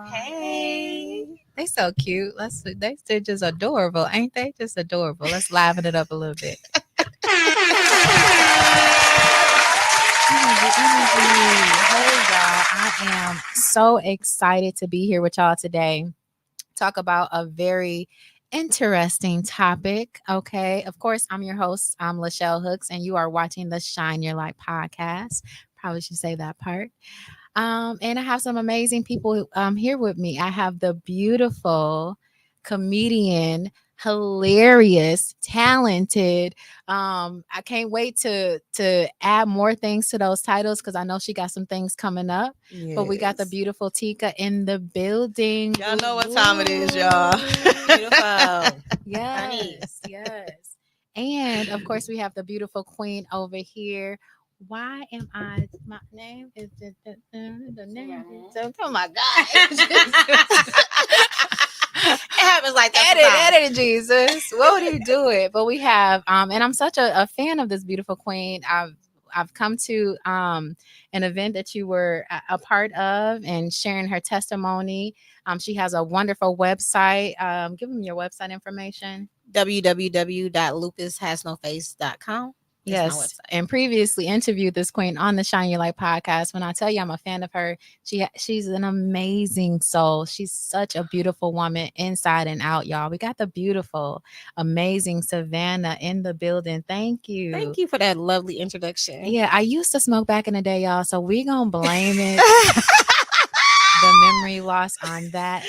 Hey. They so cute. They're just adorable, ain't they? Just adorable. Let's liven it up a little bit. Hey y'all, I am so excited to be here with y'all today. Talk about a very interesting topic. Okay. Of course, I'm your host. I'm Lachelle Hooks, and you are watching the Shine Your Light podcast. Probably should say that part. And I have some amazing people here with me. I have the beautiful comedian, hilarious, talented. I can't wait to add more things to those titles because I know she got some things coming up. Yes. But we got the beautiful Tika in the building. Y'all know what time it is, y'all. Beautiful. Yes. And of course, we have the beautiful queen over here. Why am I? My name is the name. Oh my god! It happens like that. Edit, Jesus. What would you do it? But we have, and I'm such a fan of this beautiful queen. I've come to an event that you were a part of and sharing her testimony. She has a wonderful website. Give them your website information. www.lupushasnoface.com. Yes, and previously interviewed this queen on the Shine Your Light podcast. When I tell you I'm a fan of her, she's an amazing soul. She's such a beautiful woman inside and out, y'all. We got the beautiful, amazing Savannah in the building. Thank you. Thank you for that lovely introduction. Yeah, I used to smoke back in the day, y'all, so we gonna blame it. The memory loss on that.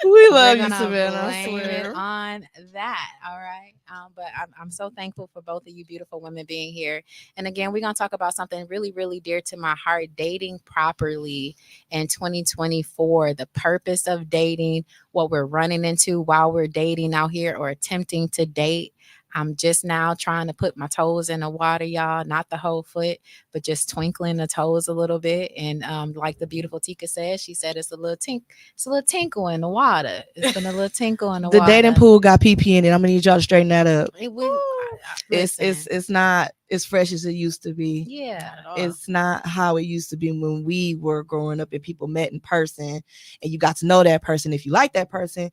We love you, Savannah. I Blame it swear. on that. All right. But I'm so thankful for both of you beautiful women being here. And again, we're going to talk about something really, really dear to my heart, dating properly in 2024, the purpose of dating, what we're running into while we're dating out here or attempting to date. I'm just now trying to put my toes in the water, y'all, not the whole foot, but just twinkling the toes a little bit. And like the beautiful Tika said, she said it's a little tinkle in the water. It's been a little tinkle in the The water. dating pool got pee in it. I'm gonna need y'all to straighten that up. Listen. It's not as fresh as it used to be. Yeah. It's not how it used to be when we were growing up and people met in person and you got to know that person. If you like that person,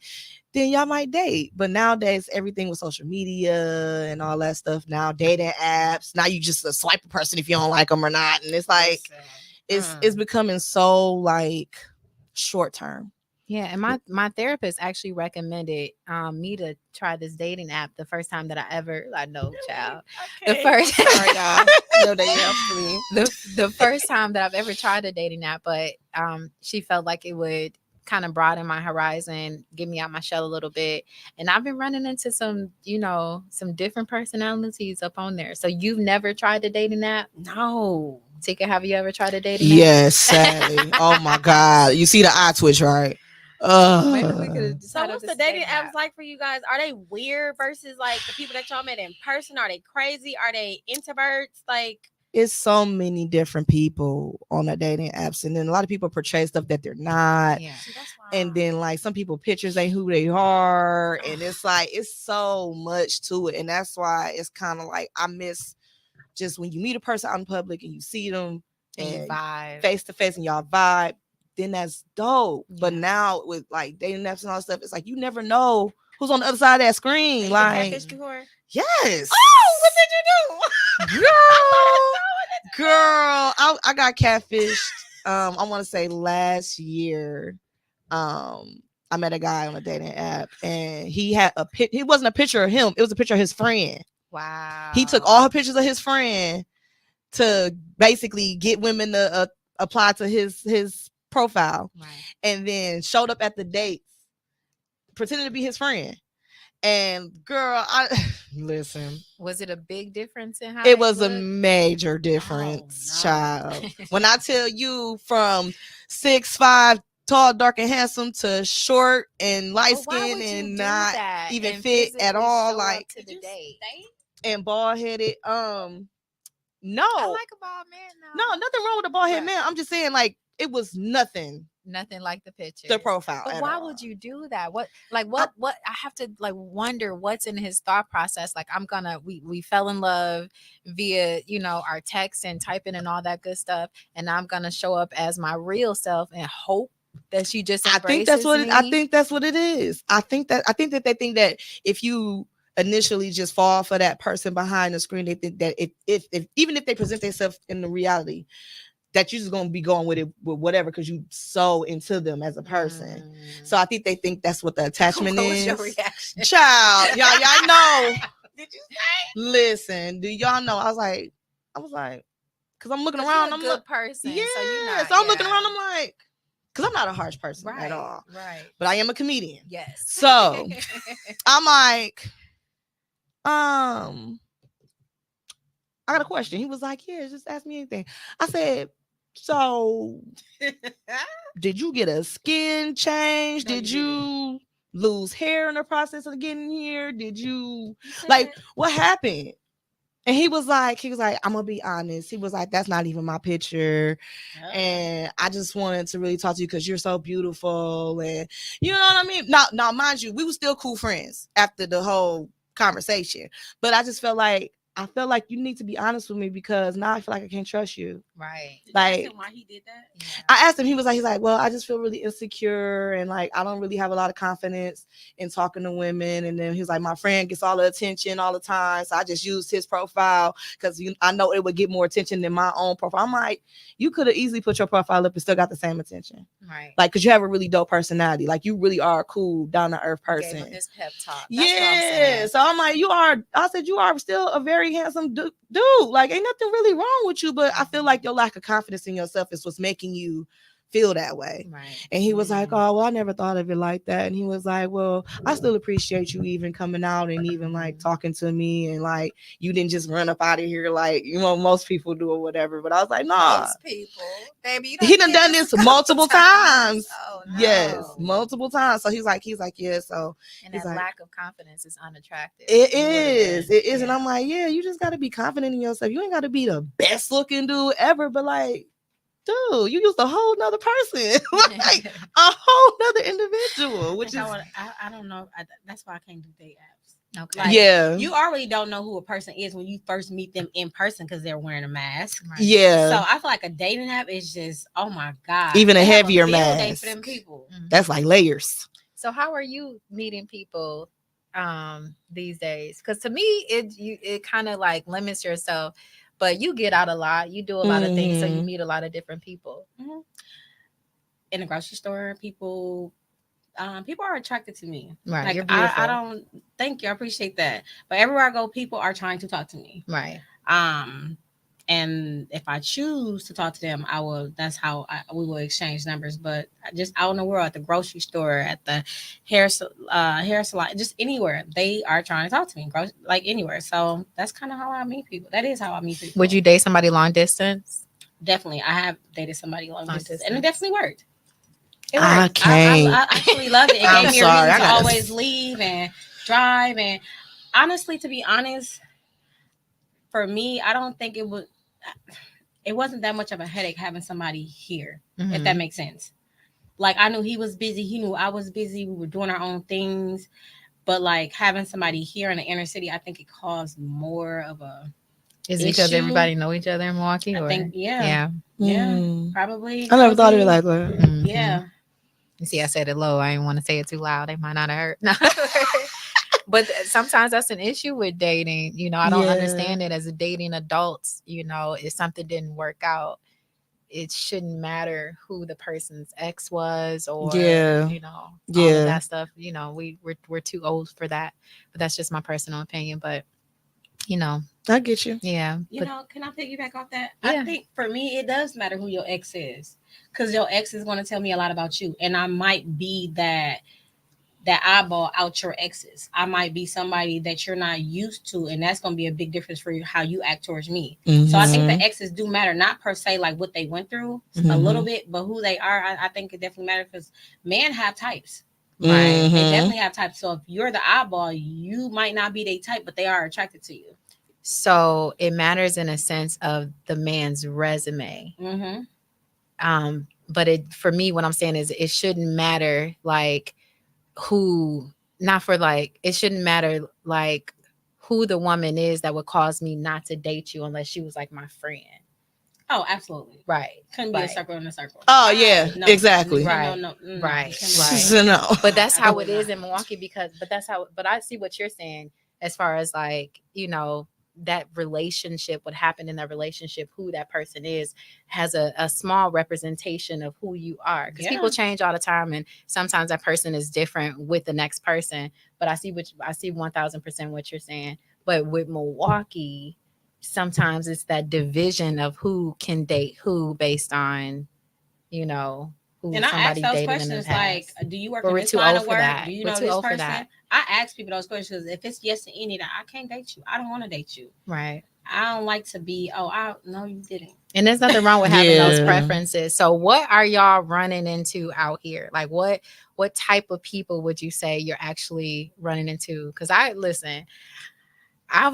then y'all might date. But nowadays, everything with social media and all that stuff. Now dating apps. Now you just swipe a person if you don't like them or not. And it's like it's becoming so like short term. Yeah, and my therapist actually recommended me to try this dating app the first time that I know, child. Okay. The first sorry, y'all. No, they helped me. The first time that I've ever tried a dating app, but she felt like it would kind of broaden my horizon, get me out my shell a little bit. And I've been running into some different personalities up on there. So you've never tried a dating app? No. Tika, have you ever tried a dating app? Yes, sadly. Oh my God. You see the eye twitch, right? Maybe we could. So what's the dating apps like for you guys? Are they weird versus like the people that y'all met in person? Are they crazy? Are they introverts? Like, it's so many different people on the dating apps, and then a lot of people portray stuff that they're not. Yeah. And then like some people pictures ain't who they are, and it's like it's so much to it, and that's why it's kind of like I miss just when you meet a person out in public and you see them and you vibe face to face and y'all vibe, then that's dope. Yeah. But now with like dating apps and all that stuff, it's like you never know who's on the other side of that screen. Have like, catfished before? Yes. Oh, what did you do? Girl, I got catfished. I want to say last year. I met a guy on a dating app, and he had he wasn't a picture of him; it was a picture of his friend. Wow. He took all her pictures of his friend to basically get women to apply to his profile, right. And then showed up at the dates, pretending to be his friend. And girl, listen. Was it a big difference in how it was a major difference, child? When I tell you from 6'5", tall, dark, and handsome to short and light skin and not even fit at all, like to the date and bald headed. No, I like a bald man. No, nothing wrong with a bald headed man. I'm just saying, like, it was nothing like the picture, the profile. But why would you do that? What I have to like wonder what's in his thought process. Like, we fell in love via our text and typing and all that good stuff, and I'm gonna show up as my real self and hope that she just I embraces think that's what me. I think that's what it is. I think that they think that if you initially just fall for that person behind the screen, they think that if even if they present themselves in the reality, that you're just gonna be going with it with whatever because you so into them as a person. So I think they think that's what the attachment What is. was your reaction? Child, y'all know. Did you say? Listen, do y'all know? I was like, because I'm looking 'Cause around. you a I'm good like, person, yeah. so you not. So I'm looking yeah. around. I'm like, because I'm not a harsh person Right, at all, right. but I am a comedian. Yes. So I'm like, I got a question. He was like, yeah, just ask me anything. I said, so did you get a skin change? No, Did you you lose hair in the process of getting here? Did you said- like what happened? And he was like, I'm gonna be honest. He was like, that's not even my picture. Oh. And I just wanted to really talk to you because you're so beautiful. And you know what I mean? Now, mind you, we were still cool friends after the whole conversation. But I just felt like you need to be honest with me because now I feel like I can't trust you. Right. Did you ask Like, him why he did that? Yeah. I asked him, he's like, well, I just feel really insecure and like I don't really have a lot of confidence in talking to women. And then he's like, my friend gets all the attention all the time, so I just used his profile because I know it would get more attention than my own profile. I'm like, you could have easily put your profile up and still got the same attention, Right. like because you have a really dope personality, like you really are a cool, down to earth person. Gave him his pep talk. That's yeah, what I'm saying. so I'm like, you are still a very handsome dude. Like, ain't nothing really wrong with you, but I feel like your lack of confidence in yourself is what's making you feel that way. Right. And he was like, oh, well, I never thought of it like that. And he was like, well, I still appreciate you even coming out and even like talking to me, and like you didn't just run up out of here like most people do or whatever. But I was like, nah, Most people, baby, he done this a couple multiple times. Oh, no. Yes, multiple times. So he's like, yeah. So And he's that like, lack of confidence is unattractive. it You would've is. been- It is. And I'm like, yeah, you just got to be confident in yourself. You ain't got to be the best looking dude ever, but like, dude, you used a whole nother person, like a whole nother individual, which is, I don't know. That's why I can't do date apps. Okay. Like, yeah. you already don't know who a person is when you first meet them in person because they're wearing a mask. Right. Yeah. So I feel like a dating app is just, oh my God. Even a They have heavier field day mask. for them people. Mhm. That's like layers. So how are you meeting people these days? Because to me, it kind of like limits yourself, but you get out a lot. You do a lot of things, so you meet a lot of different people. Mm-hmm. In the grocery store, people are attracted to me. Right. Like, You're beautiful. I don't thank you. I appreciate that. But everywhere I go, people are trying to talk to me. Right. And if I choose to talk to them, I will. That's how we will exchange numbers. But just out in the world, at the grocery store, at the hair salon, just anywhere, they are trying to talk to me. Like anywhere. So that's kind of how I meet people. That is how I meet people. Would you date somebody long distance? Definitely. I have dated somebody long distance, and it definitely worked. It I worked. can't. I actually loved it. It I'm gave me sorry, a I reason to gotta- always leave and drive. And honestly, to be honest, for me, I don't think it wasn't that much of a headache having somebody here, if that makes sense. Like, I knew he was busy. He knew I was busy. We were doing our own things. But like having somebody here in the inner city, I think it caused more of a Is it because issue. everybody know each other in Milwaukee? I think, Yeah. Probably. I never thought of it like that. Mhm. Yeah. You see, I said it low. I didn't want to say it too loud. They might not have heard. No. But sometimes that's an issue with dating. You know, I don't understand it as a dating adults. You know, if something didn't work out, it shouldn't matter who the person's ex was or, you know, all of that stuff. You know, we're too old for that. But that's just my personal opinion. But, you know. I get you. Yeah. You know, can I piggyback off that? Yeah. I think for me, it does matter who your ex is. Because your ex is going to tell me a lot about you. And I might be that eyeball out your exes. I might be somebody that you're not used to, and that's going to be a big difference for you, how you act towards me. Mm-hmm. So I think the exes do matter, not per se like what they went through a little bit, but who they are. I think it definitely matters because men have types. Right? They definitely have types. So if you're the eyeball, you might not be their type, but they are attracted to you. So it matters in a sense of the man's resume. Mm-hmm. But for me, what I'm saying is it shouldn't matter like who, not for like, it shouldn't matter like who the woman is that would cause me not to date you unless she was like my friend. Oh, absolutely. Right. Couldn't be a Right. circle in a circle. Oh yeah, No, exactly. Right. No. Right. Couldn't Right. be. No. But that's how it Absolutely is not. in Milwaukee but I see what you're saying as far as like, that relationship, what happened in that relationship, who that person is, has a small representation of who you are. Because Yeah. people change all the time, and sometimes that person is different with the next person. But I see 1000% what you're saying. But with Milwaukee, sometimes it's that division of who can date who based on, you know, who And I ask somebody those dated in the questions like, past. do you work But in we're this too line old of for work? that. Do you We're know too this old for person? that. I ask people those questions. If it's yes to any, that I can't date you. I don't want to date you. Right. I don't like to be. Oh, I no, you didn't. And there's nothing wrong with having those Yeah. preferences. So what are y'all running into out here? Like what type of people would you say you're actually running into? Because I've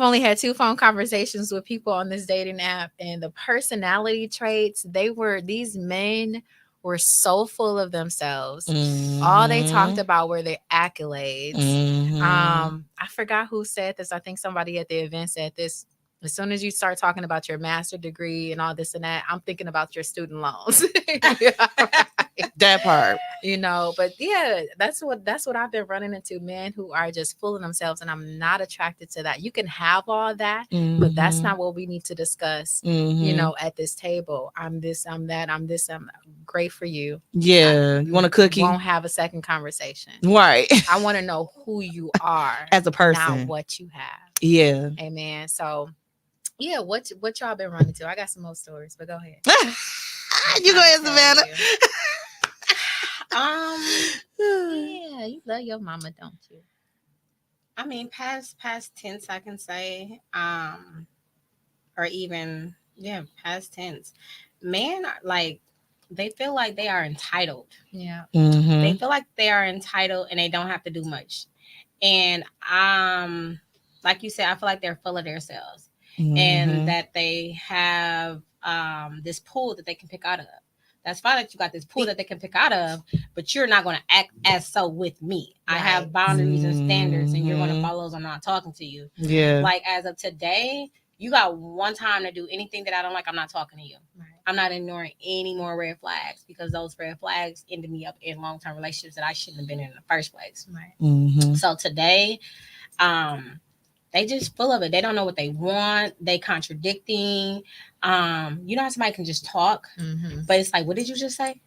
only had 2 phone conversations with people on this dating app, and the personality traits, these men were so full of themselves. All they talked about were their accolades. I forgot who said this. I think somebody at the event said this. As soon as you start talking about your master degree and all this and that, I'm thinking about your student loans. That part. But yeah, that's what I've been running into, men who are just full of themselves, and I'm not attracted to that. You can have all that, but that's not what we need to discuss, at this table. I'm this, I'm that, I'm this, I'm great for you. Yeah. You want a cookie? Won't have a second conversation. Right. I want to know who you are As a person. not what you have. Yeah. Amen. So yeah, what y'all been running to? I got some more stories, but go ahead. You go ahead, Savannah. Yeah, you love your mama, don't you? I mean, past tense, I can say, or even past tense. Men are like, they feel like they are entitled. Yeah. They feel like they are entitled and they don't have to do much. And like you said, I feel like they're full of themselves and that they have this pool that they can pick out of. That's fine that you got this pool that they can pick out of, but you're not going to act as so with me. Right. I have boundaries and standards, and you're going to follow those. I'm not talking to you. Yeah. Like as of today, you got one time to do anything that I don't like. I'm not talking to you. Right. I'm not ignoring any more red flags because those red flags ended me up in long-term relationships that I shouldn't have been in the first place. Right. So today, they just full of it. They don't know what they want. They contradicting. You know how somebody can just talk, but it's like, what did you just say?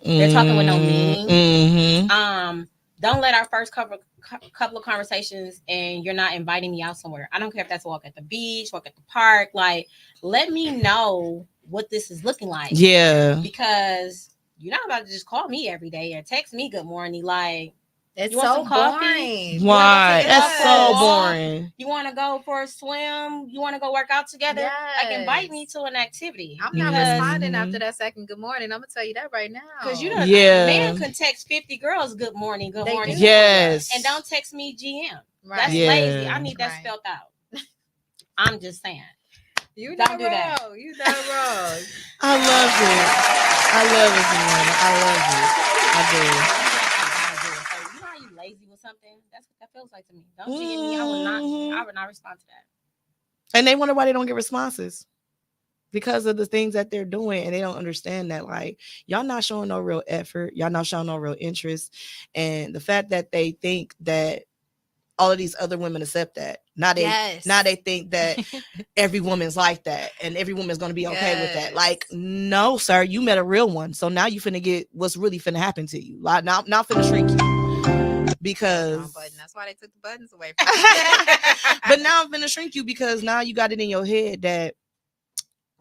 They're talking with no meaning. Don't let our first couple of conversations and you're not inviting me out somewhere. I don't care if that's a walk at the beach, walk at the park. Like, let me know what this is looking like. Yeah. Because you're not about to just call me every day or text me good morning. Like, it's so boring. Why? That's so boring. You want to go for a swim? You want to go work out together? Yes. Like, invite me to an activity. I'm not responding after that second good morning. I'm gonna tell you that right now. Because you know, man can text 50 girls good morning, good morning. Yes. And don't text me GM. Right. That's lazy. I need that spelled out. I'm just saying. You don't do that. You not wrong. I love it. I love it, Savannah. I love it. I do. You know how you lazy with something? That's what that feels like to me. Don't GM me. I would not respond to that. And they wonder why they don't get responses. Because of the things that they're doing, and they don't understand that, like, y'all not showing no real effort, y'all not showing no real interest, and the fact that they think that all of these other women accept that. Now they think that every woman's like that, and every woman's going to be okay with that. Like, no, sir, you met a real one, so now you finna get what's really finna happen to you. Like, now finna shrink you because that's why they took the buttons away. But now I'm finna shrink you because now you got it in your head that,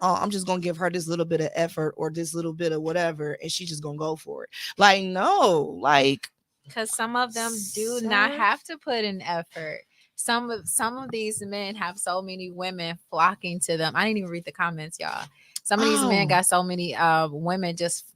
oh, I'm just gonna give her this little bit of effort or this little bit of whatever, and she's just gonna go for it. Like, no, like, because some of them do not have to put in effort. Some of these men have so many women flocking to them. I didn't even read the comments, y'all. Some of these men got so many women just,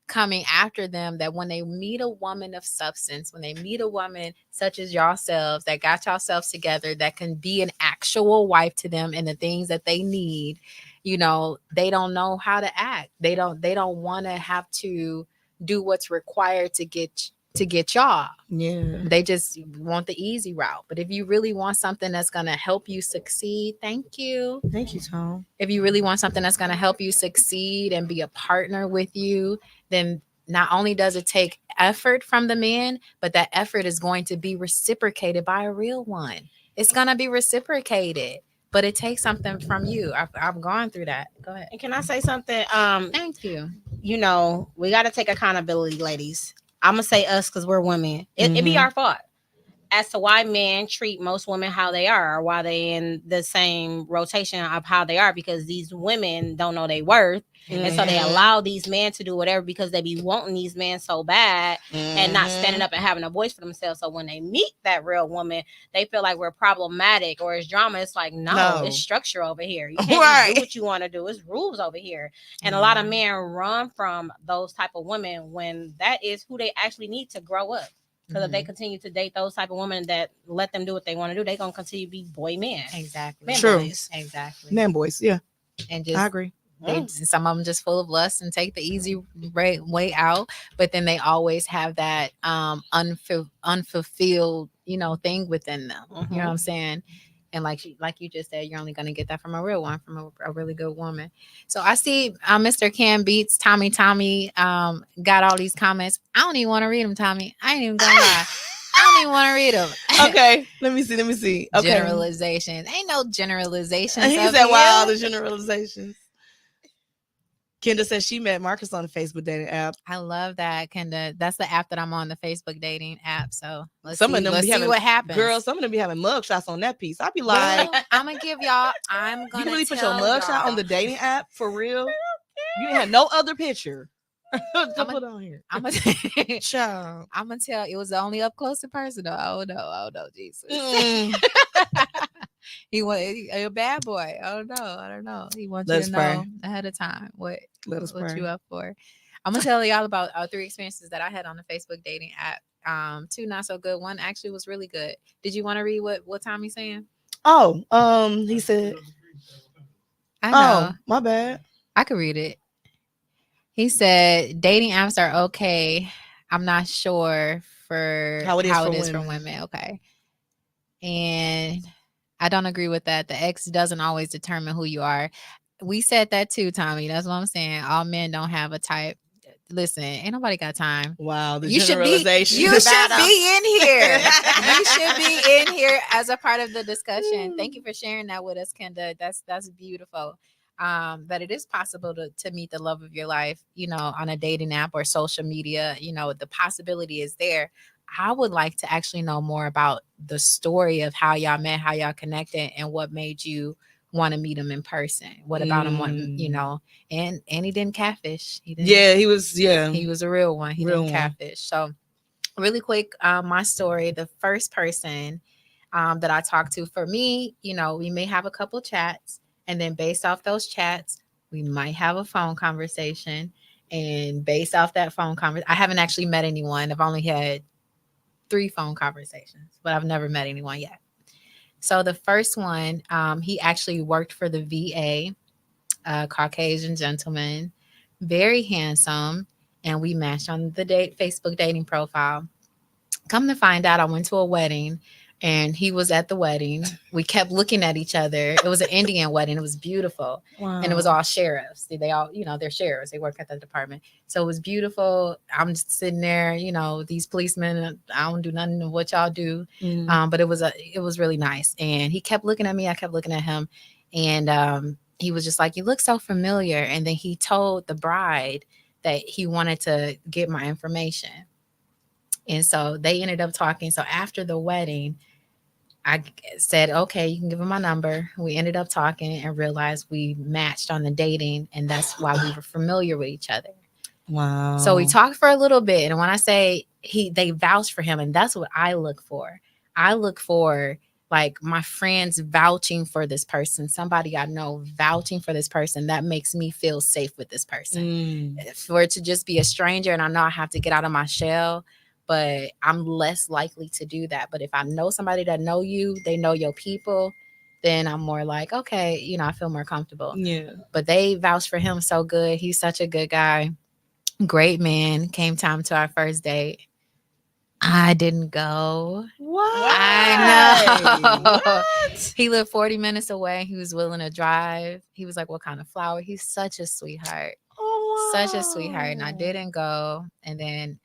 coming after them, that when they meet a woman of substance, when they meet a woman such as yourselves that got yourselves together, that can be an actual wife to them and the things that they need, they don't know how to act. They don't want to have to do what's required to get to get y'all. Yeah. They just want the easy route. But if you really want something that's going to help you succeed, thank you. Thank you, Tom. If you really want something that's going to help you succeed and be a partner with you, then not only does it take effort from the man, but that effort is going to be reciprocated by a real one. It's going to be reciprocated, but it takes something from you. I've gone through that. Go ahead. And can I say something? Thank you. You know, we got to take accountability, ladies. I'm gonna say us because we're women. It be our fault as to why men treat most women how they are, or why they in the same rotation of how they are, because these women don't know their worth. And so they allow these men to do whatever because they be wanting these men so bad and not standing up and having a voice for themselves. So when they meet that real woman, they feel like we're problematic or it's drama. It's like, no. It's structure over here. You can't just do what you want to do. It's rules over here. And a lot of men run from those type of women when that is who they actually need to grow up. Because if they continue to date those type of women that let them do what they want to do, they're going to continue to be boy men. Exactly. Man True. boys. Exactly. Man boys, yeah. And just I agree. Some of them just full of lust and take the easy way out, but then they always have that unfulfilled, thing within them. You know what I'm saying? And like you just said, you're only going to get that from a real one, from a really good woman. So I see Mr. Cam Beats, Tommy, got all these comments. I don't even want to read them, Tommy. I ain't even going to lie. I don't even want to read them. Okay, let me see. Okay. Generalizations. Ain't no generalizations. He said, wow, the generalizations. Kendra says she met Marcus on the Facebook dating app. I love that, Kendra. That's the app that I'm on, the Facebook dating app. So let's see what happens. Girl, some of them be having mug shots on that piece. I'd be like, I'm gonna give y'all. I'm gonna. You really put your mug shot on the dating app for real? You had no other picture. To put on here. I'm gonna tell. It was the only up close and personal. Oh no, Jesus. He was a bad boy. I don't know. He wants you to know ahead of time what you up for. I'm gonna tell y'all about 3 experiences that I had on the Facebook dating app. 2 not so good. One actually was really good. Did you want to read what Tommy's saying? He said. I know. My bad. I could read it. He said dating apps are okay. I'm not sure for how it is for women. Okay. And I don't agree with that. The ex doesn't always determine who you are. We said that too, Tommy. That's what I'm saying. All men don't have a type. Listen, ain't nobody got time. Wow, the generalization. You should be in here. You should be in here as a part of the discussion. Thank you for sharing that with us, Kendra. That's beautiful. That it is possible to meet the love of your life, on a dating app or social media. The possibility is there. I would like to actually know more about the story of how y'all met, how y'all connected, and what made you want to meet him in person. What about him wanting, and he didn't catfish. He was a real one. He didn't catfish. So really quick, my story, the first person that I talked to, for me, we may have a couple chats, and then based off those chats, we might have a phone conversation. And based off that phone conversation, I haven't actually met anyone. I've only had 3 phone conversations, but I've never met anyone yet. So the first one, he actually worked for the VA, Caucasian gentleman, very handsome, and we matched on the Facebook dating profile. Come to find out, I went to a wedding, and he was at the wedding. We kept looking at each other. It was an Indian wedding. It was beautiful. Wow. And it was all sheriffs. They all, they're sheriffs. They work at the department. So it was beautiful. I'm just sitting there, these policemen, I don't do nothing of what y'all do. But it was really nice. And he kept looking at me. I kept looking at him. And he was just like, you look so familiar. And then he told the bride that he wanted to get my information. And so they ended up talking. So after the wedding, I said, okay, you can give him my number. We ended up talking and realized we matched on the dating, and that's why we were familiar with each other. Wow. So we talked for a little bit. And when I say they vouched for him, and that's what I look for. I look for like my friends vouching for this person, somebody I know vouching for this person. That makes me feel safe with this person. For it to just be a stranger, and I know I have to get out of my shell, but I'm less likely to do that. But if I know somebody that know you, they know your people, then I'm more like, okay, I feel more comfortable. Yeah. But they vouched for him so good. He's such a good guy. Great man. Came time to our first date. I didn't go. What? I know. What? He lived 40 minutes away. He was willing to drive. He was like, what kind of flower? He's such a sweetheart. Oh, wow. Such a sweetheart. And I didn't go. And then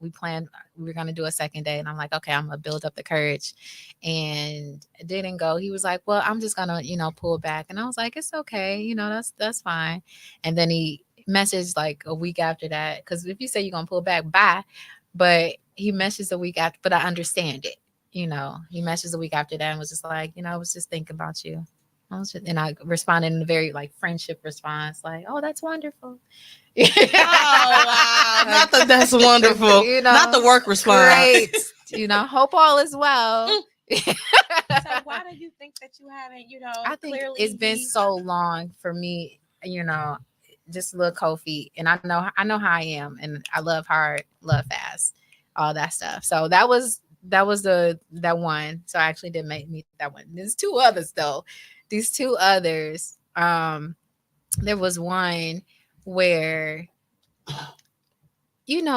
we planned, we were going to do a second day. And I'm like, okay, I'm going to build up the courage. And didn't go. He was like, well, I'm just going to, pull back. And I was like, it's okay. That's fine. And then he messaged like a week after that. Because if you say you're going to pull back, bye. But he messaged a week after, but I understand it. He messaged a week after that and was just like, I was just thinking about you. And I responded in a very like friendship response, like, oh, that's wonderful. Oh, wow. Not that that's wonderful. Not the work response. Great. Hope all is well. So why do you think that you haven't, I think clearly it's been so long for me, just a little cold feet. And I know how I am. And I love hard, love fast, all that stuff. So that was that one. So I actually did meet that one. There's two others though. These two others. There was one where,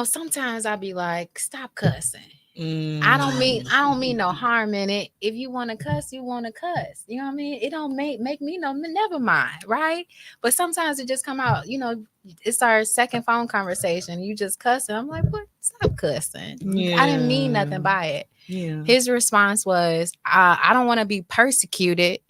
sometimes I'd be like, stop cussing. I don't mean no harm in it. If you want to cuss, you want to cuss. You know what I mean? It don't make me no, never mind, right? But sometimes it just come out, it's our second phone conversation. You just cussing. I'm like, what? Stop cussing. Yeah. I didn't mean nothing by it. Yeah. His response was, I don't want to be persecuted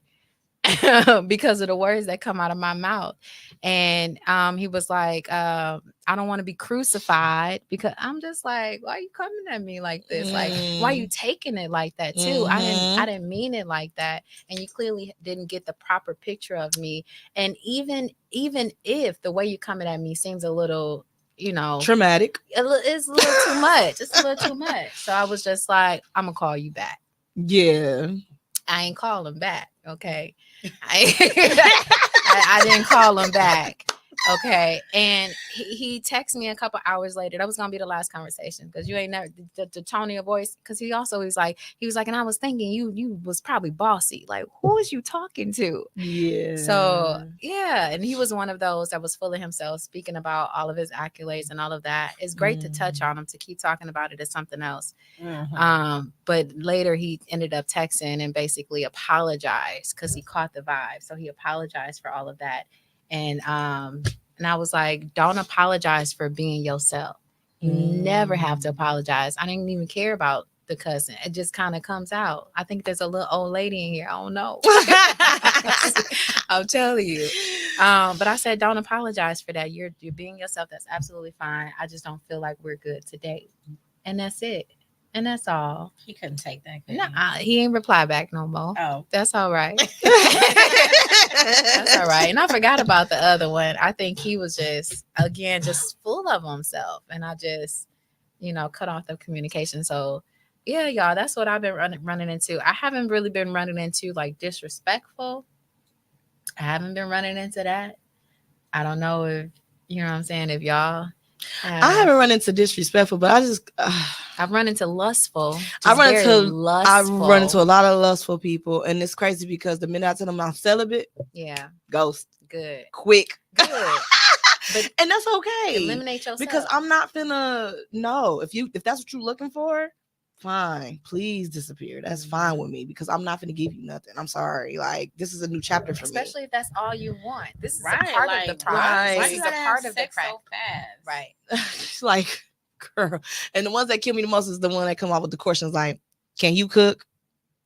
because of the words that come out of my mouth. And he was like, I don't want to be crucified, because I'm just like, why are you coming at me like this? Like, why are you taking it like that too? I didn't mean it like that. And you clearly didn't get the proper picture of me. And even if the way you're coming at me seems a little, traumatic, it's a little too much. It's a little too much. So I was just like, I'm gonna call you back. Yeah. I ain't call him back. Okay. I didn't call him back. Okay. And he texted me a couple hours later. That was going to be the last conversation, because you ain't never the tone of your voice. Because he was like, and I was thinking you was probably bossy. Like, who is you talking to? Yeah. So, yeah. And he was one of those that was full of himself, speaking about all of his accolades and all of that. It's great to touch on him. To keep talking about it is something else. But later he ended up texting and basically apologized, because he caught the vibe. So he apologized for all of that. And I was like, don't apologize for being yourself. You never have to apologize. I didn't even care about the cousin. It just kind of comes out. I think there's a little old lady in here. I don't know. I'll tell you. But I said, don't apologize for that. You're being yourself. That's absolutely fine. I just don't feel like we're good today. And that's it. And that's all. He couldn't take that. No, he ain't reply back no more. Oh, that's all right. That's all right. And I forgot about the other one. I think he was just full of himself. And I just, cut off the communication. So yeah, y'all, that's what I've been running into. I haven't really been running into like disrespectful. I haven't been running into that. I don't know if, what I'm saying, if y'all. I haven't run into disrespectful, but I just I've run into lustful. I run into a lot of lustful people, and it's crazy because the minute I tell them I'm celibate, ghost, good, quick, good, but and that's okay. Eliminate yourself, because I'm not finna. No, if that's what you're looking for, fine, please disappear. That's fine with me, because I'm not going to give you nothing. I'm sorry. Like, this is a new chapter for me. Especially if that's all you want. This is right, a part of the process. This is a part of the crack. So fast. Right. Like, girl. And the ones that kill me the most is the one that come out with the questions like, can you cook?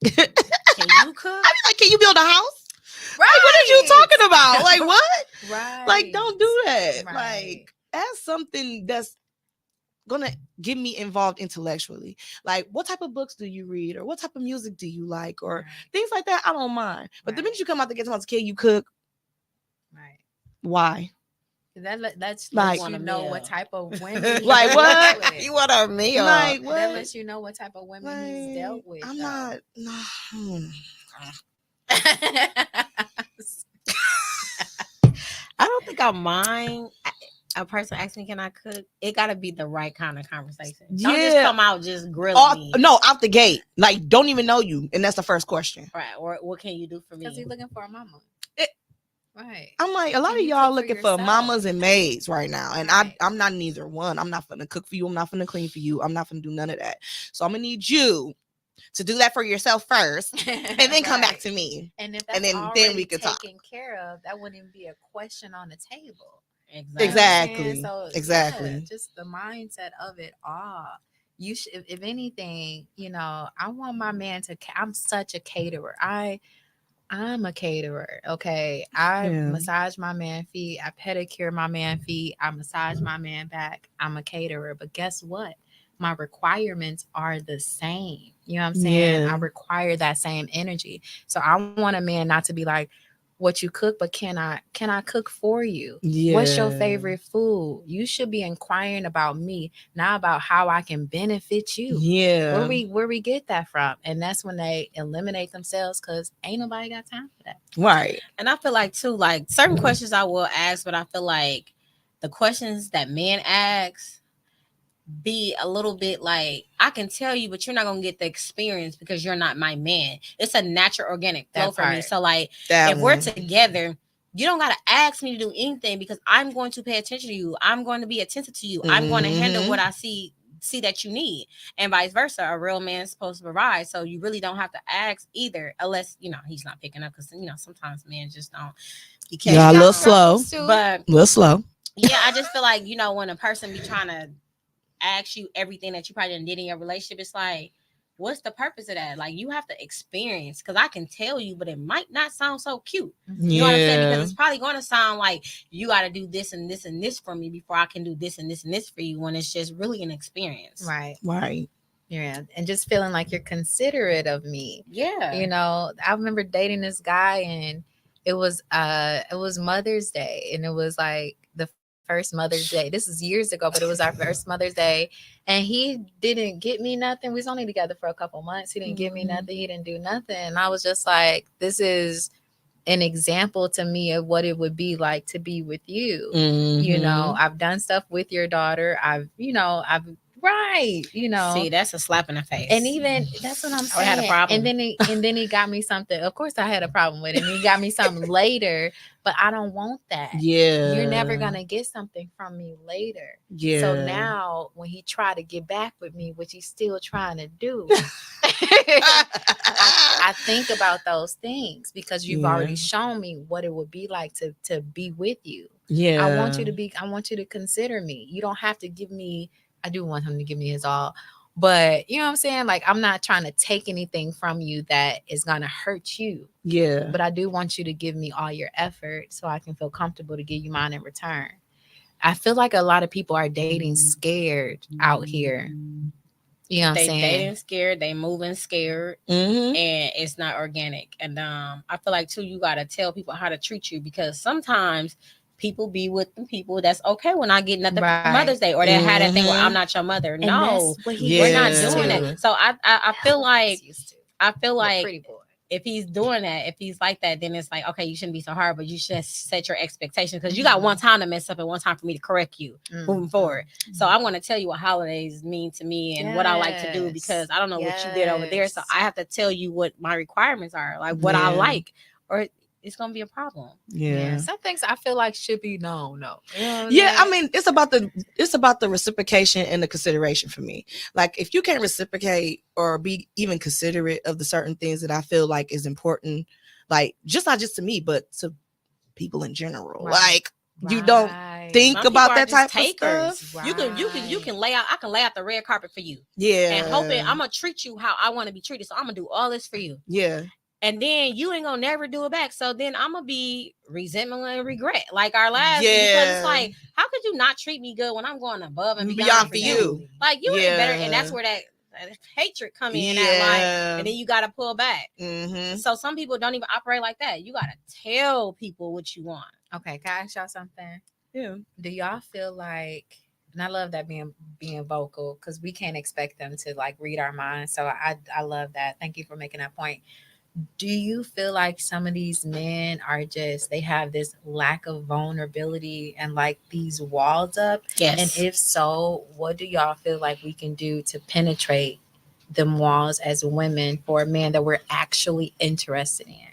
Can you cook? I mean, like, can you build a house? Right. Like, what are you talking about? Like, what? Right. Like, don't do that. Right. Like, ask something that's gonna get me involved intellectually. Like, what type of books do you read, or what type of music do you like, or things like that? I don't mind. But the minute you come out to get someone to can you cook, right? Why? That's like, you know what type of women. Like, what? You want a meal? Like, what? That lets you know what type of women he's dealt with. I'm not. No. I don't think I mind a person asking me, can I cook? It got to be the right kind of conversation. Don't just come out just grilling me. No, out the gate. Like, don't even know you. And that's the first question. Right. Or what can you do for me? Because he's looking for a mama. Right. I'm like, a lot And of you y'all cook for looking for yourself. mamas and maids right now. And Right. I'm not neither one. I'm not finna cook for you. I'm not finna clean for you. I'm not finna do none of that. So I'm gonna need you to do that for yourself first and then come back Right. to me. And if And that's then we already can talk. taken care of, that wouldn't even be a question on the table. You know what Exactly. I'm saying? Exactly. So yeah, Exactly. just the mindset of it all. You should, if anything, you know, I want my man to. I'm such a caterer. I'm a caterer. Okay, I Yeah. massage my man feet. I pedicure my man feet. I massage my man back. I'm a caterer. But guess what? My requirements are the same. You know what I'm saying? I Yeah. require that same energy. So I want a man not to be like, what you cook, but can I cook for you? What's your Yeah. favorite food? You should be inquiring about me, not about how I can benefit you. Yeah. Where we get that from? And that's when they eliminate themselves because ain't nobody got time for that. Right. And I feel like too, like certain questions I will ask, but I feel like the questions that men ask be a little bit like, I can tell you, but you're not gonna get the experience because you're not my man. It's a natural organic flow That for me. part. So like, That if we're one. together, you don't gotta ask me to do anything because I'm going to pay attention to you. I'm going to be attentive to you. I'm going to handle what I see that you need, and vice versa. A real man's supposed to provide, so you really don't have to ask either, unless he's not picking up, because sometimes men just don't. You can't. Yeah, a We little got slow. struggles too. But A little slow. yeah, I just feel like when a person be trying to ask you everything that you probably done did in your relationship, it's like, what's the purpose of that? Like, you have to experience, because I can tell you, but it might not sound so cute. You know what I'm saying? Because Yeah. it's probably going to sound like you got to do this and this and this for me before I can do this and this and this for you, when it's just really an experience. Right. Right. Yeah. And just feeling like you're considerate of me. Yeah. You know, I remember dating this guy and it was Mother's Day, and it was like the first Mother's Day. This is years ago, but it was our first Mother's Day. And he didn't get me nothing. We was only together for a couple months. He didn't give me nothing. He didn't do nothing. And I was just like, this is an example to me of what it would be like to be with you. You know, I've done stuff with your daughter. I've right, See, that's a slap in the face. and even that's what I'm I saying. had a problem. And then he got me something. Of course, I had a problem with it. And he got me something later, but I don't want that. Yeah. You're never gonna get something from me later. Yeah. So now, when he tried to get back with me, which he's still trying to do, I think about those things because you've already shown me what it would be like to be with you. Yeah. I want you to consider me. You don't have to give me. I do want him to give me his all, but you know what I'm saying? Like, I'm not trying to take anything from you that is going to hurt you. Yeah. But I do want you to give me all your effort so I can feel comfortable to give you mine in return. I feel like a lot of people are dating scared out here. You know what I'm They saying? dating scared, they moving scared, and it's not organic. And I feel like too, you gotta tell people how to treat you, because sometimes people be with the people that's okay when I get nothing for Mother's Day, or they had that thing where I'm not your mother. And No, that's what he we're not used doing to. that. So I feel like The pretty boy. if he's doing that, if he's like that, then it's like, okay, you shouldn't be so hard, but you should set your expectations, because you got one time to mess up and one time for me to correct you moving forward. So I'm going to tell you what holidays mean to me and what I like to do, because I don't know what you did over there. So I have to tell you what my requirements are, like what I like, or it's going to be a problem. Yeah. Some things I feel like should be known. No. Yeah, I mean, it's about the reciprocation and the consideration for me. Like, if you can't reciprocate or be even considerate of the certain things that I feel like is important, like not just to me, but to people in general. Like, you don't think Some about people that are just type of stuff. You can lay out. I can lay out the red carpet for you. Yeah. And hoping I'm gonna treat you how I want to be treated. So I'm gonna do all this for you. Yeah. And then you ain't gonna never do it back. So then I'm gonna be resentment and regret, like our last. Because it's like, how could you not treat me good when I'm going above and beyond for you? Like, you ain't better. And that's where that hatred come in at, like, and then you gotta pull back. So some people don't even operate like that. You gotta tell people what you want. Okay, can I ask y'all something? Yeah. Do y'all feel like, and I love that being vocal, because we can't expect them to like read our minds. So I love that. Thank you for making that point. Do you feel like some of these men they have this lack of vulnerability and like these walls up? Yes. And if so, what do y'all feel like we can do to penetrate them walls as women for a man that we're actually interested in?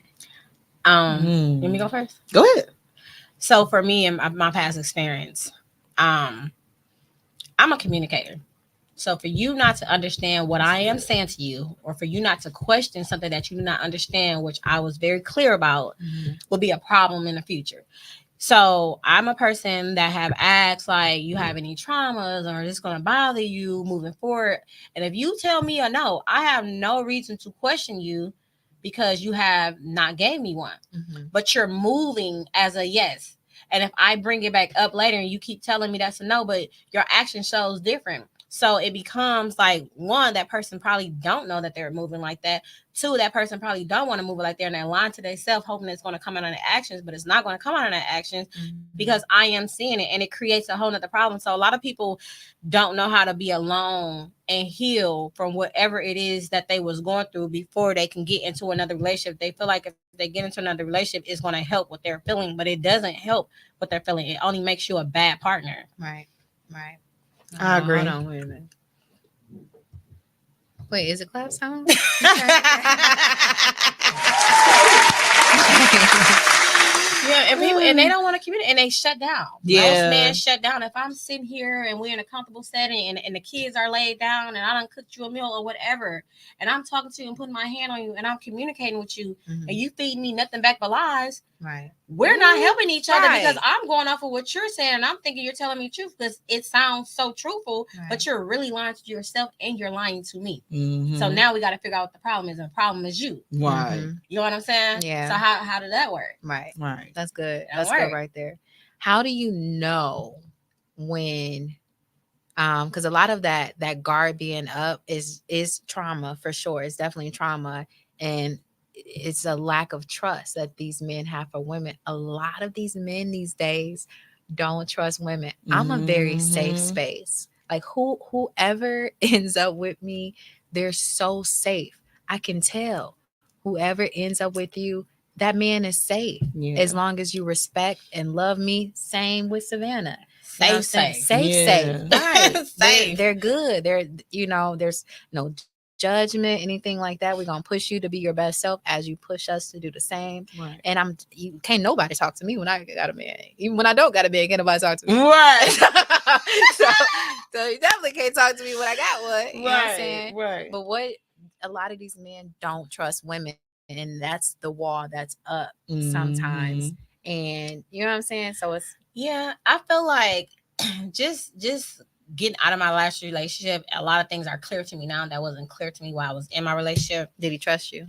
Let me go first. Go ahead. So for me and my past experience, I'm a communicator. So for you not to understand what I am saying to you, or for you not to question something that you do not understand, which I was very clear about, will be a problem in the future. So I'm a person that have asked, like, you have any traumas or is this going to bother you moving forward? And if you tell me a no, I have no reason to question you because you have not gave me one. But you're moving as a yes. And if I bring it back up later and you keep telling me that's a no, but your action shows different. So it becomes like, one, that person probably don't know that they're moving like that. Two, that person probably don't want to move it like they're and they're lying to themselves, hoping it's going to come out on their actions, but it's not going to come out on their actions because I am seeing it, and it creates a whole nother problem. So a lot of people don't know how to be alone and heal from whatever it is that they was going through before they can get into another relationship. They feel like if they get into another relationship, it's going to help what they're feeling, but it doesn't help what they're feeling. It only makes you a bad partner. Right. Right. I agree. Hold on, wait a minute. Wait, is it clap sound? Yeah, and people, and they don't want to communicate, and they shut down. Yeah. Most men shut down. If I'm sitting here and we're in a comfortable setting, and the kids are laid down, and I done cooked you a meal or whatever, and I'm talking to you and putting my hand on you, and I'm communicating with you, and you feed me nothing back but lies. Right. We're not helping each other Right. because I'm going off of what you're saying, and I'm thinking you're telling me the truth because it sounds so truthful, Right. but you're really lying to yourself and you're lying to me. Mhm. So now we got to figure out what the problem is, and the problem is you. Right. You know what I'm saying? Yeah. So how did that work? Right. Right. That's good. That That's work. good right there. How do you know when because a lot of that guard being up is trauma for sure. It's definitely trauma, and it's a lack of trust that these men have for women. A lot of these men these days don't trust women. I'm a very safe space. Like whoever ends up with me, they're so safe. I can tell whoever ends up with you, that man is safe. Yeah. As long as you respect and love me. Same with Savannah. You know what I'm saying? Safe. Safe. Right. Safe. They're good. They're, there's no judgment, anything like that. We're gonna push you to be your best self as you push us to do the same. Right. And you can't nobody talk to me when I got a man. Even when I don't got a man, can't nobody talk to me. Right. so you definitely can't talk to me when I got one. You know what I'm saying? Right. But what a lot of these men don't trust women, and that's the wall that's up sometimes. And you know what I'm saying? So it's I feel like just getting out of my last relationship, a lot of things are clear to me now that wasn't clear to me while I was in my relationship. Did he trust you?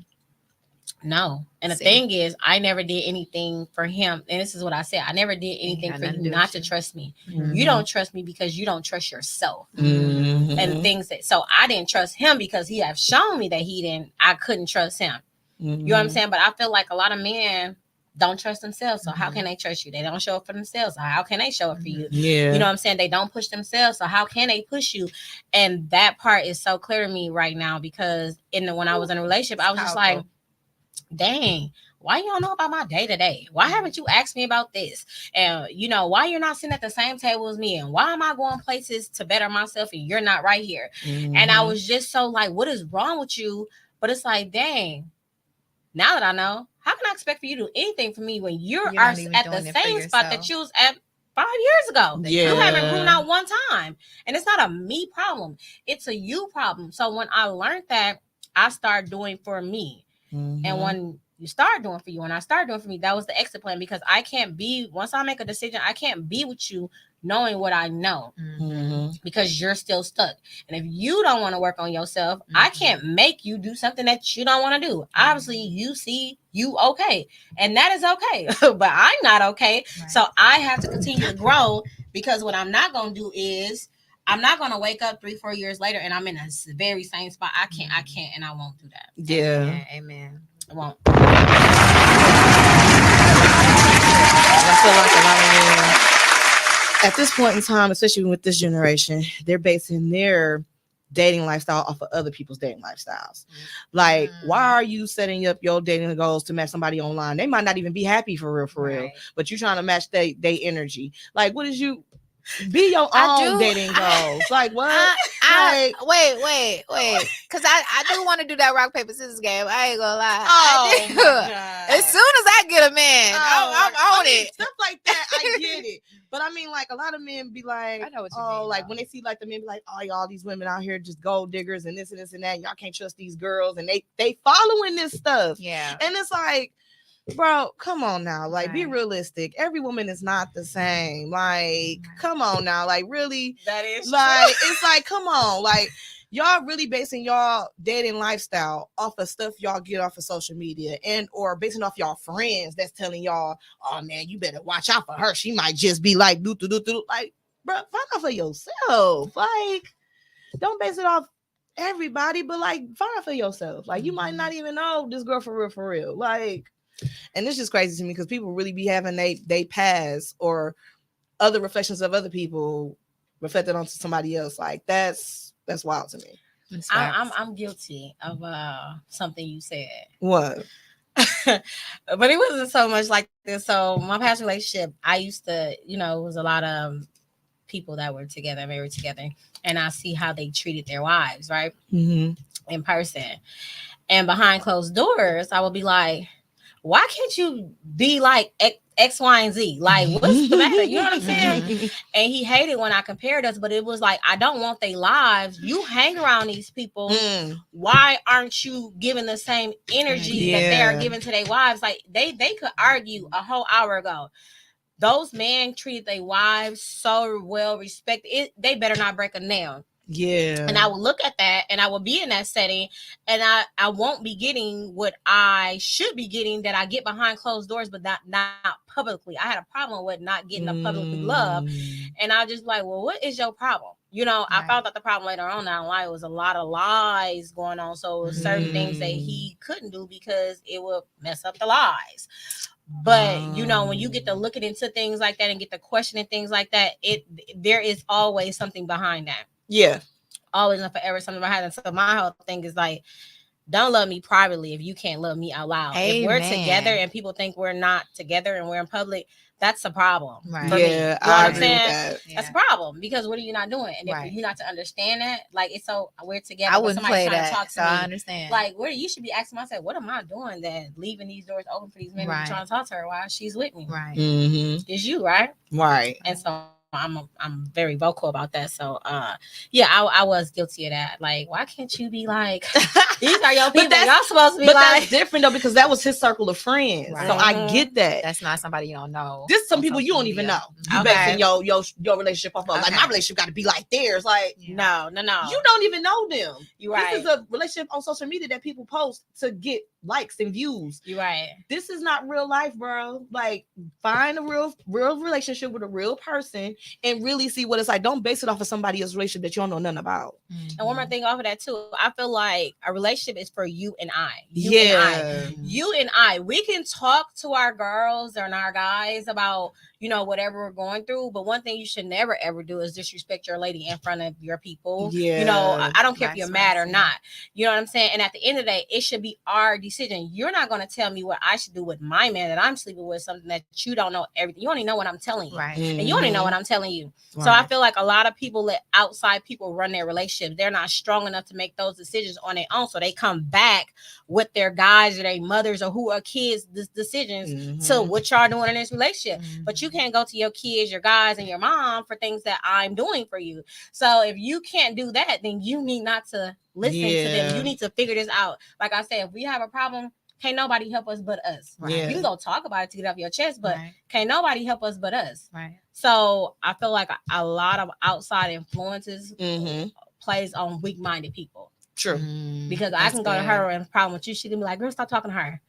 No. And the See. thing is, I never did anything for him. And this is what I said. I never did anything had for nothing to you do not with to you. trust me. Mhm. You don't trust me because you don't trust yourself. Mhm. And things that, so I didn't trust him because he have shown me that I couldn't trust him. You know what I'm saying? But I feel like a lot of men don't trust themselves. So how can they trust you? They don't show up for themselves. So how can they show up for you? Yeah. You know what I'm saying? They don't push themselves. So how can they push you? And that part is so clear to me right now because when I was in a relationship, I was just like, dang, why you don't know about my day to day? Why haven't you asked me about this? And why you're not sitting at the same table as me? And why am I going places to better myself and you're not right here? And I was just so like, what is wrong with you? But it's like, dang, now that I know, how can I expect for you to do anything for me when you're at the same spot that you was at 5 years ago? Yeah. You haven't proven out one time. And it's not a me problem. It's a you problem. So when I learned that, I started doing for me. And when you start doing for you, and I started doing for me, that was the exit plan because I can't be, once I make a decision, I can't be with you knowing what I know because you're still stuck. And if you don't want to work on yourself, I can't make you do something that you don't want to do. Obviously, you see you okay, and that is okay, but I'm not okay. Right. So I have to continue to grow because what I'm not going to do is I'm not going to wake up 3-4 years later and I'm in a very same spot. I can't, and I won't do that. Yeah. Amen. I won't. I feel like a lot of men at this point in time, especially with this generation, they're basing their dating lifestyle off of other people's dating lifestyles. Like, why are you setting up your dating goals to match somebody online? They might not even be happy for real, but you're trying to match their energy. Like, what is you? Be your I own do- dating goals. Like what? Wait. Because I do want to do that rock, paper, scissors game. I ain't gonna lie. Oh I do. my God. As soon as I get a man, I'm on it. Stuff like that, I get it. But I mean, like a lot of men be like, I know what you oh, mean, like though. when they see like the men be like, oh, y'all these women out here just gold diggers and this and this and that. Y'all can't trust these girls, and they following this stuff. Yeah. And it's like, bro, come on now. Like, be Right. realistic. Every woman is not the same. Like, come on now. Like, really? That is Like, it's like, come on. Like, y'all really basing y'all dating lifestyle off of stuff y'all get off of social media and or basing off y'all friends that's telling y'all, oh man, you better watch out for her. She might just be like, do. Like, bro, find out for yourself. Like, don't base it off everybody, but like, find out for yourself. Like, you might not even know this girl for real. Like, and it's just crazy to me because people really be having they past or other reflections of other people reflected onto somebody else. Like that's wild to me. I'm guilty of something you said. What? But it wasn't so much like this. So my past relationship, I used to, it was a lot of people that were together, married together, and I see how they treated their wives, right? Mm-hmm. In person. And behind closed doors, I would be like, why can't you be like X, Y, and Z? Like, what's the matter? You know what I'm saying? And he hated when I compared us, but it was like, I don't want their lives. You hang around these people. Why aren't you giving the same energy that they are giving to their wives? Like, they could argue a whole hour ago. Those men treated their wives so well respected. They better not break a nail. Yeah. And I would look at that and I would be in that setting and I won't be getting what I should be getting that I get behind closed doors, but not publicly. I had a problem with not getting the publicly love. And I just like, well, what is your problem? I found out the problem later on now. It was a lot of lies going on. So it was certain things that he couldn't do because it would mess up the lies. But when you get to looking into things like that and get to questioning things like that, there is always something behind that. Yeah. Always and forever something behind it. So my whole thing is like, don't love me privately if you can't love me out loud. Amen. If we're together and people think we're not together and we're in public, that's a problem. Right. For me. Yeah, You know I what I'm agree with saying? that. That's a problem because what are you not doing? And Right. if you're not to understand that, like it's so we're together. I but wouldn't somebody's play trying that. to talk to So me. I understand. Like, where you should be asking myself, what am I doing that leaving these doors open for these men Right. to trying to talk to her while she's with me? Right. Mm-hmm. It's you, right? Right. And so I'm very vocal about that. So yeah, I was guilty of that. Like, why can't you be like, these are your people? Y'all supposed to be but like, that's different though because that was his circle of friends. Right. So I get that. That's not somebody you don't know. This some on people you social don't even media. know. You Okay. basing your relationship off of like Okay. my relationship got to be like theirs. Like no. you don't even know them. You're right. This is a relationship on social media that people post to get likes and views. You're right. This is not real life, bro. Like find a real relationship with a real person and really see what it's like. Don't base it off of somebody else's relationship that you don't know nothing about. Mm-hmm. And one more thing off of that too, I feel like a relationship is for you and I. You and I. We can talk to our girls and our guys about whatever we're going through. But one thing you should never ever do is disrespect your lady in front of your people. Yeah. I don't care if you're mad or not. You know what I'm saying? And at the end of the day, it should be our decision. You're not going to tell me what I should do with my man that I'm sleeping with, something that you don't know everything. You only know what I'm telling you. Right. And you only know what I'm telling you. Right. So I feel like a lot of people let outside people run their relationships. They're not strong enough to make those decisions on their own. So they come back with their guys or their mothers or who are kids' decisions to what y'all doing in this relationship. But you can't go to your kids, your guys, and your mom for things that I'm doing for you. So if you can't do that, then you need not to listen to them. You need to figure this out. Like I said, if we have a problem, can't nobody help us but us. Right. You can go talk about it to get off your chest, but can't nobody help us but us. Right. So I feel like a lot of outside influences plays on weak-minded people. True. Because I can go to her and problem with you. She can be like, girl, stop talking to her.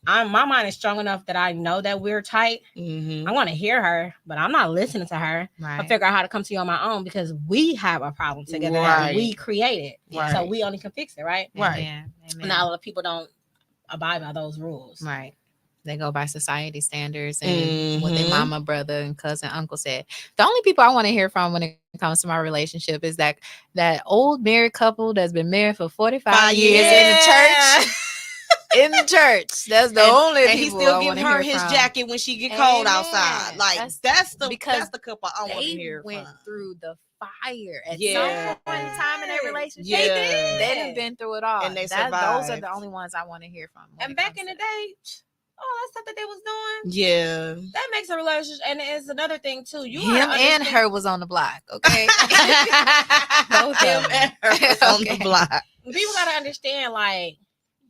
My mind is strong enough that I know that we're tight. I want to hear her, but I'm not listening to her. Right. I figure out how to come to you on my own because we have a problem together that we created. Right. So we only can fix it, right? Right. Amen. And a lot of people don't abide by those rules. Right. They go by society standards and what their mama, brother, and cousin, uncle said. The only people I want to hear from when it comes to my relationship is that old married couple that's been married for 45 years in the church. in the church. That's the only and people he's still I giving wanna her hear his from. jacket when she get cold Amen. outside. Like that's the because couple I want to they hear went from. through the fire at Yeah. some point in time in their relationship. Yeah. They done been through it all. And they Those are survived. the only ones I want to hear from. when And it back comes in to the that. day, all that stuff that they was doing, Yeah. that makes a relationship. And it's another thing too. You him gotta and understand- her was on the block, okay? Both of Him them. and her was on the Okay. block. people gotta understand, like,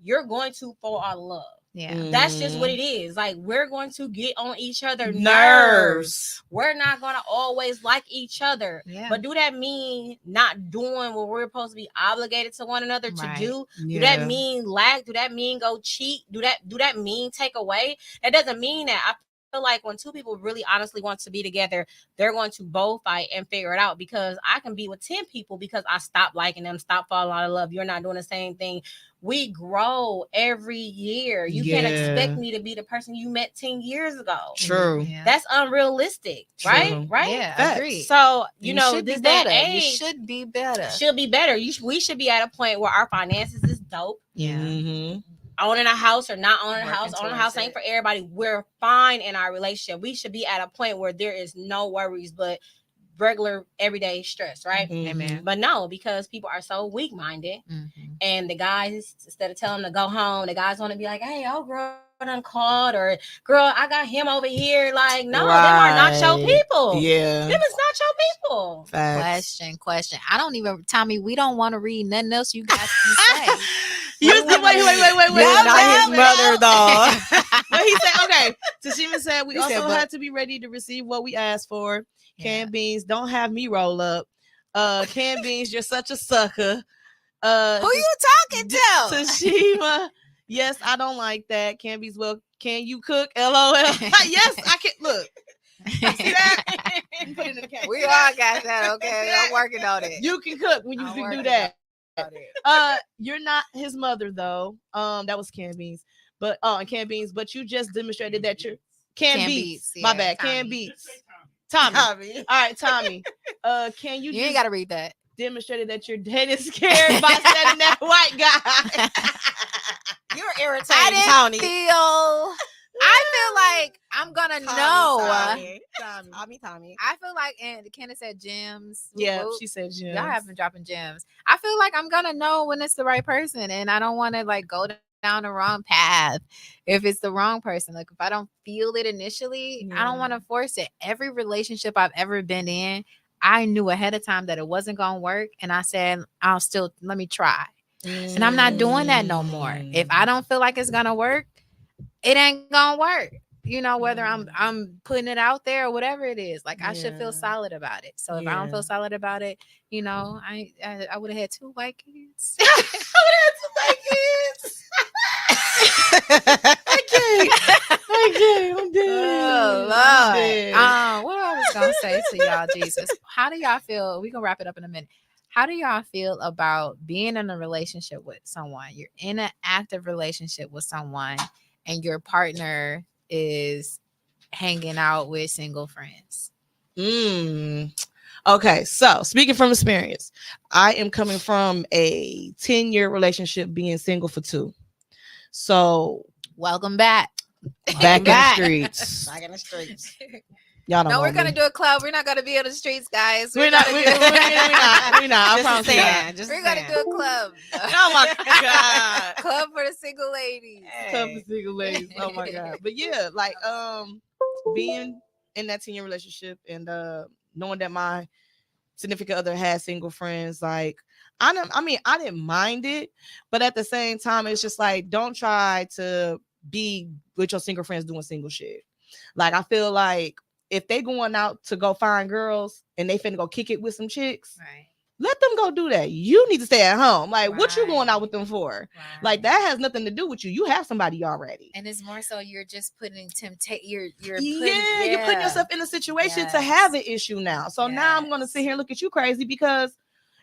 you're going to fall out of love. Yeah. That's just what it is. Like, we're going to get on each other nerves. Nerves. We're not going to always like each other. Yeah. But do that mean not doing what we're supposed to be obligated to one another to Right. do? Yeah. Do that mean lack? Do that mean go cheat? Do that mean take away? That doesn't mean that. I feel like when two people really honestly want to be together, they're going to both fight and figure it out, because I can be with 10 people because I stopped liking them, stop falling out of love. You're not doing the same thing. We grow every year. You can't expect me to be the person you met 10 years ago. True. Yeah. That's unrealistic, True. right? Right? Yeah, Facts. agreed. So, you know, should be this day and better. You age should be better. should be better. We should be at a point where our finances is dope. Yeah. Mm-hmm. Owning a house or not owning a Working house, owning a towards house ain't it. for everybody. We're fine in our relationship. We should be at a point where there is no worries but regular everyday stress, right? Amen. But no, because people are so weak-minded, Mhm. and the guys, instead of telling them to go home, the guys want to be like, hey, oh girl done called, or girl, I got him over here. Like, no, them are not your people. Yeah. Them is not your people. Facts. Question. I don't even, Tommy, we don't want to read nothing else you got to say. You wait. You're Not his mother, dog. though. But he said, okay. Tashima said we He also said, but- had to be ready to receive what we asked for. Yeah. Canned beans, don't have me roll up. Canned beans, you're such a sucker. Who you talking to? Tashima, yes, I don't like that. Canned beans, well, can you cook? LOL. Yes, I can. Look, see that? You put it in the camera. We all got that, okay? I'm working on it. You can cook when you I'm can do working that. on it. You're not his mother though. That was canned beans, but canned beans. But you just demonstrated that you're canned beats. My yeah, bad, Tommy. canned beats. Tommy. All right, Tommy. Can you? You just ain't got to read that. demonstrated that you're dead and scared by setting that white guy. You're irritating, I didn't Tony. I feel like I'm gonna know. Tommy. I feel like, and Candace said gems. Yeah, Whoop, she said gems. y'all have been dropping gems. I feel like I'm gonna know when it's the right person, and I don't want to like go down the wrong path if it's the wrong person. Like, if I don't feel it initially, I don't want to force it. Every relationship I've ever been in, I knew ahead of time that it wasn't gonna work, and I said, let me try. And I'm not doing that no more. If I don't feel like it's gonna work, it ain't gonna work. You know, whether I'm putting it out there or whatever it is, like I should feel solid about it. So if I don't feel solid about it, you know, I would have had 2 white kids. I can't. I'm dead. Oh I'm Lord. dead. What I was gonna say to y'all, Jesus. How do y'all feel? We can wrap it up in a minute. How do y'all feel about being in a relationship with someone? You're in an active relationship with someone, and your partner is hanging out with single friends. Okay, so speaking from experience, I am coming from a 10-year relationship, being single for 2. So Welcome back. back in the streets. Back in the streets. Y'all don't No, know we're gonna me. do a club. We're not gonna be on the streets, guys. We're not. We're not. I Just promise you. saying. Just We're gonna saying. do a club. Oh my god. Club for the single ladies. Tough and single ladies. Oh my god. But yeah, like being in that 10-year relationship and knowing that my significant other had single friends, like I didn't mind it, but at the same time, it's just like, don't try to be with your single friends doing single shit. Like, I feel like if they going out to go find girls and they finna go kick it with some chicks, Right. let them go do that. You need to stay at home. Like, what you going Right. out with them for? Right. Like, that has nothing to do with you. You have somebody already. And it's more so you're just putting you're You're putting yourself in a situation to Yes. have an issue now. So now I'm gonna sit here and look at you crazy, because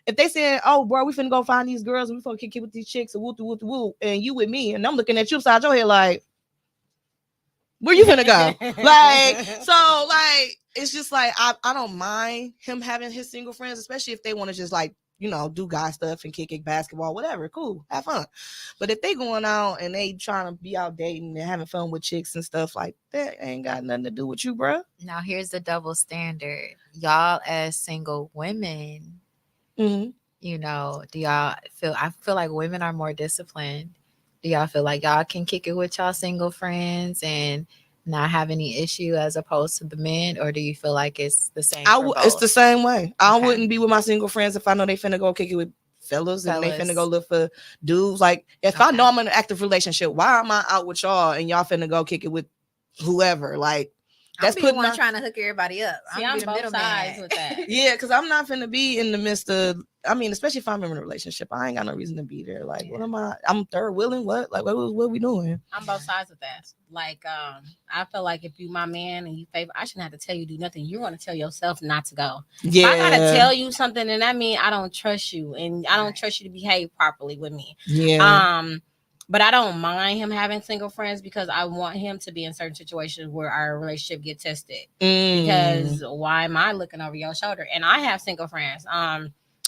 if they saying, "Oh, bro, we finna go find these girls and we finna kick it with these chicks and woo," and you with me, and I'm looking at you upside your head like, where you finna go? Like, so like, it's just like I don't mind him having his single friends, especially if they want to just like do guy stuff and kick basketball, whatever, cool, have fun. But if they going out and they trying to be out dating and having fun with chicks and stuff like that, ain't got nothing to do with you, bro. Now here's the double standard. Y'all as single women, Mm-hmm. do y'all feel, I feel like women are more disciplined. Do y'all feel like y'all can kick it with y'all single friends and not have any issue as opposed to the men, or do you feel like it's the same? It's the same way. I Okay. wouldn't be with my single friends if I know they finna go kick it with fellas and they finna go look for dudes. Like if I know I'm in an active relationship, why am I out with y'all and y'all finna go kick it with whoever? Like that's putting one trying to hook everybody up. I'm both sides with that. Yeah, because I'm not finna be in the midst of. I mean, especially if I'm in a relationship, I ain't got no reason to be there. Like, what am I? I'm third wheeling. What? Like, what we doing? I'm both sides with that. Like, I feel like if you my man and you favor, I shouldn't have to tell you do nothing. You're going to tell yourself not to go. Yeah, if I gotta tell you something, and that means I don't trust you, and I don't trust you to behave properly with me. Yeah. But I don't mind him having single friends because I want him to be in certain situations where our relationship get tested. Because why am I looking over your shoulder? And I have single friends.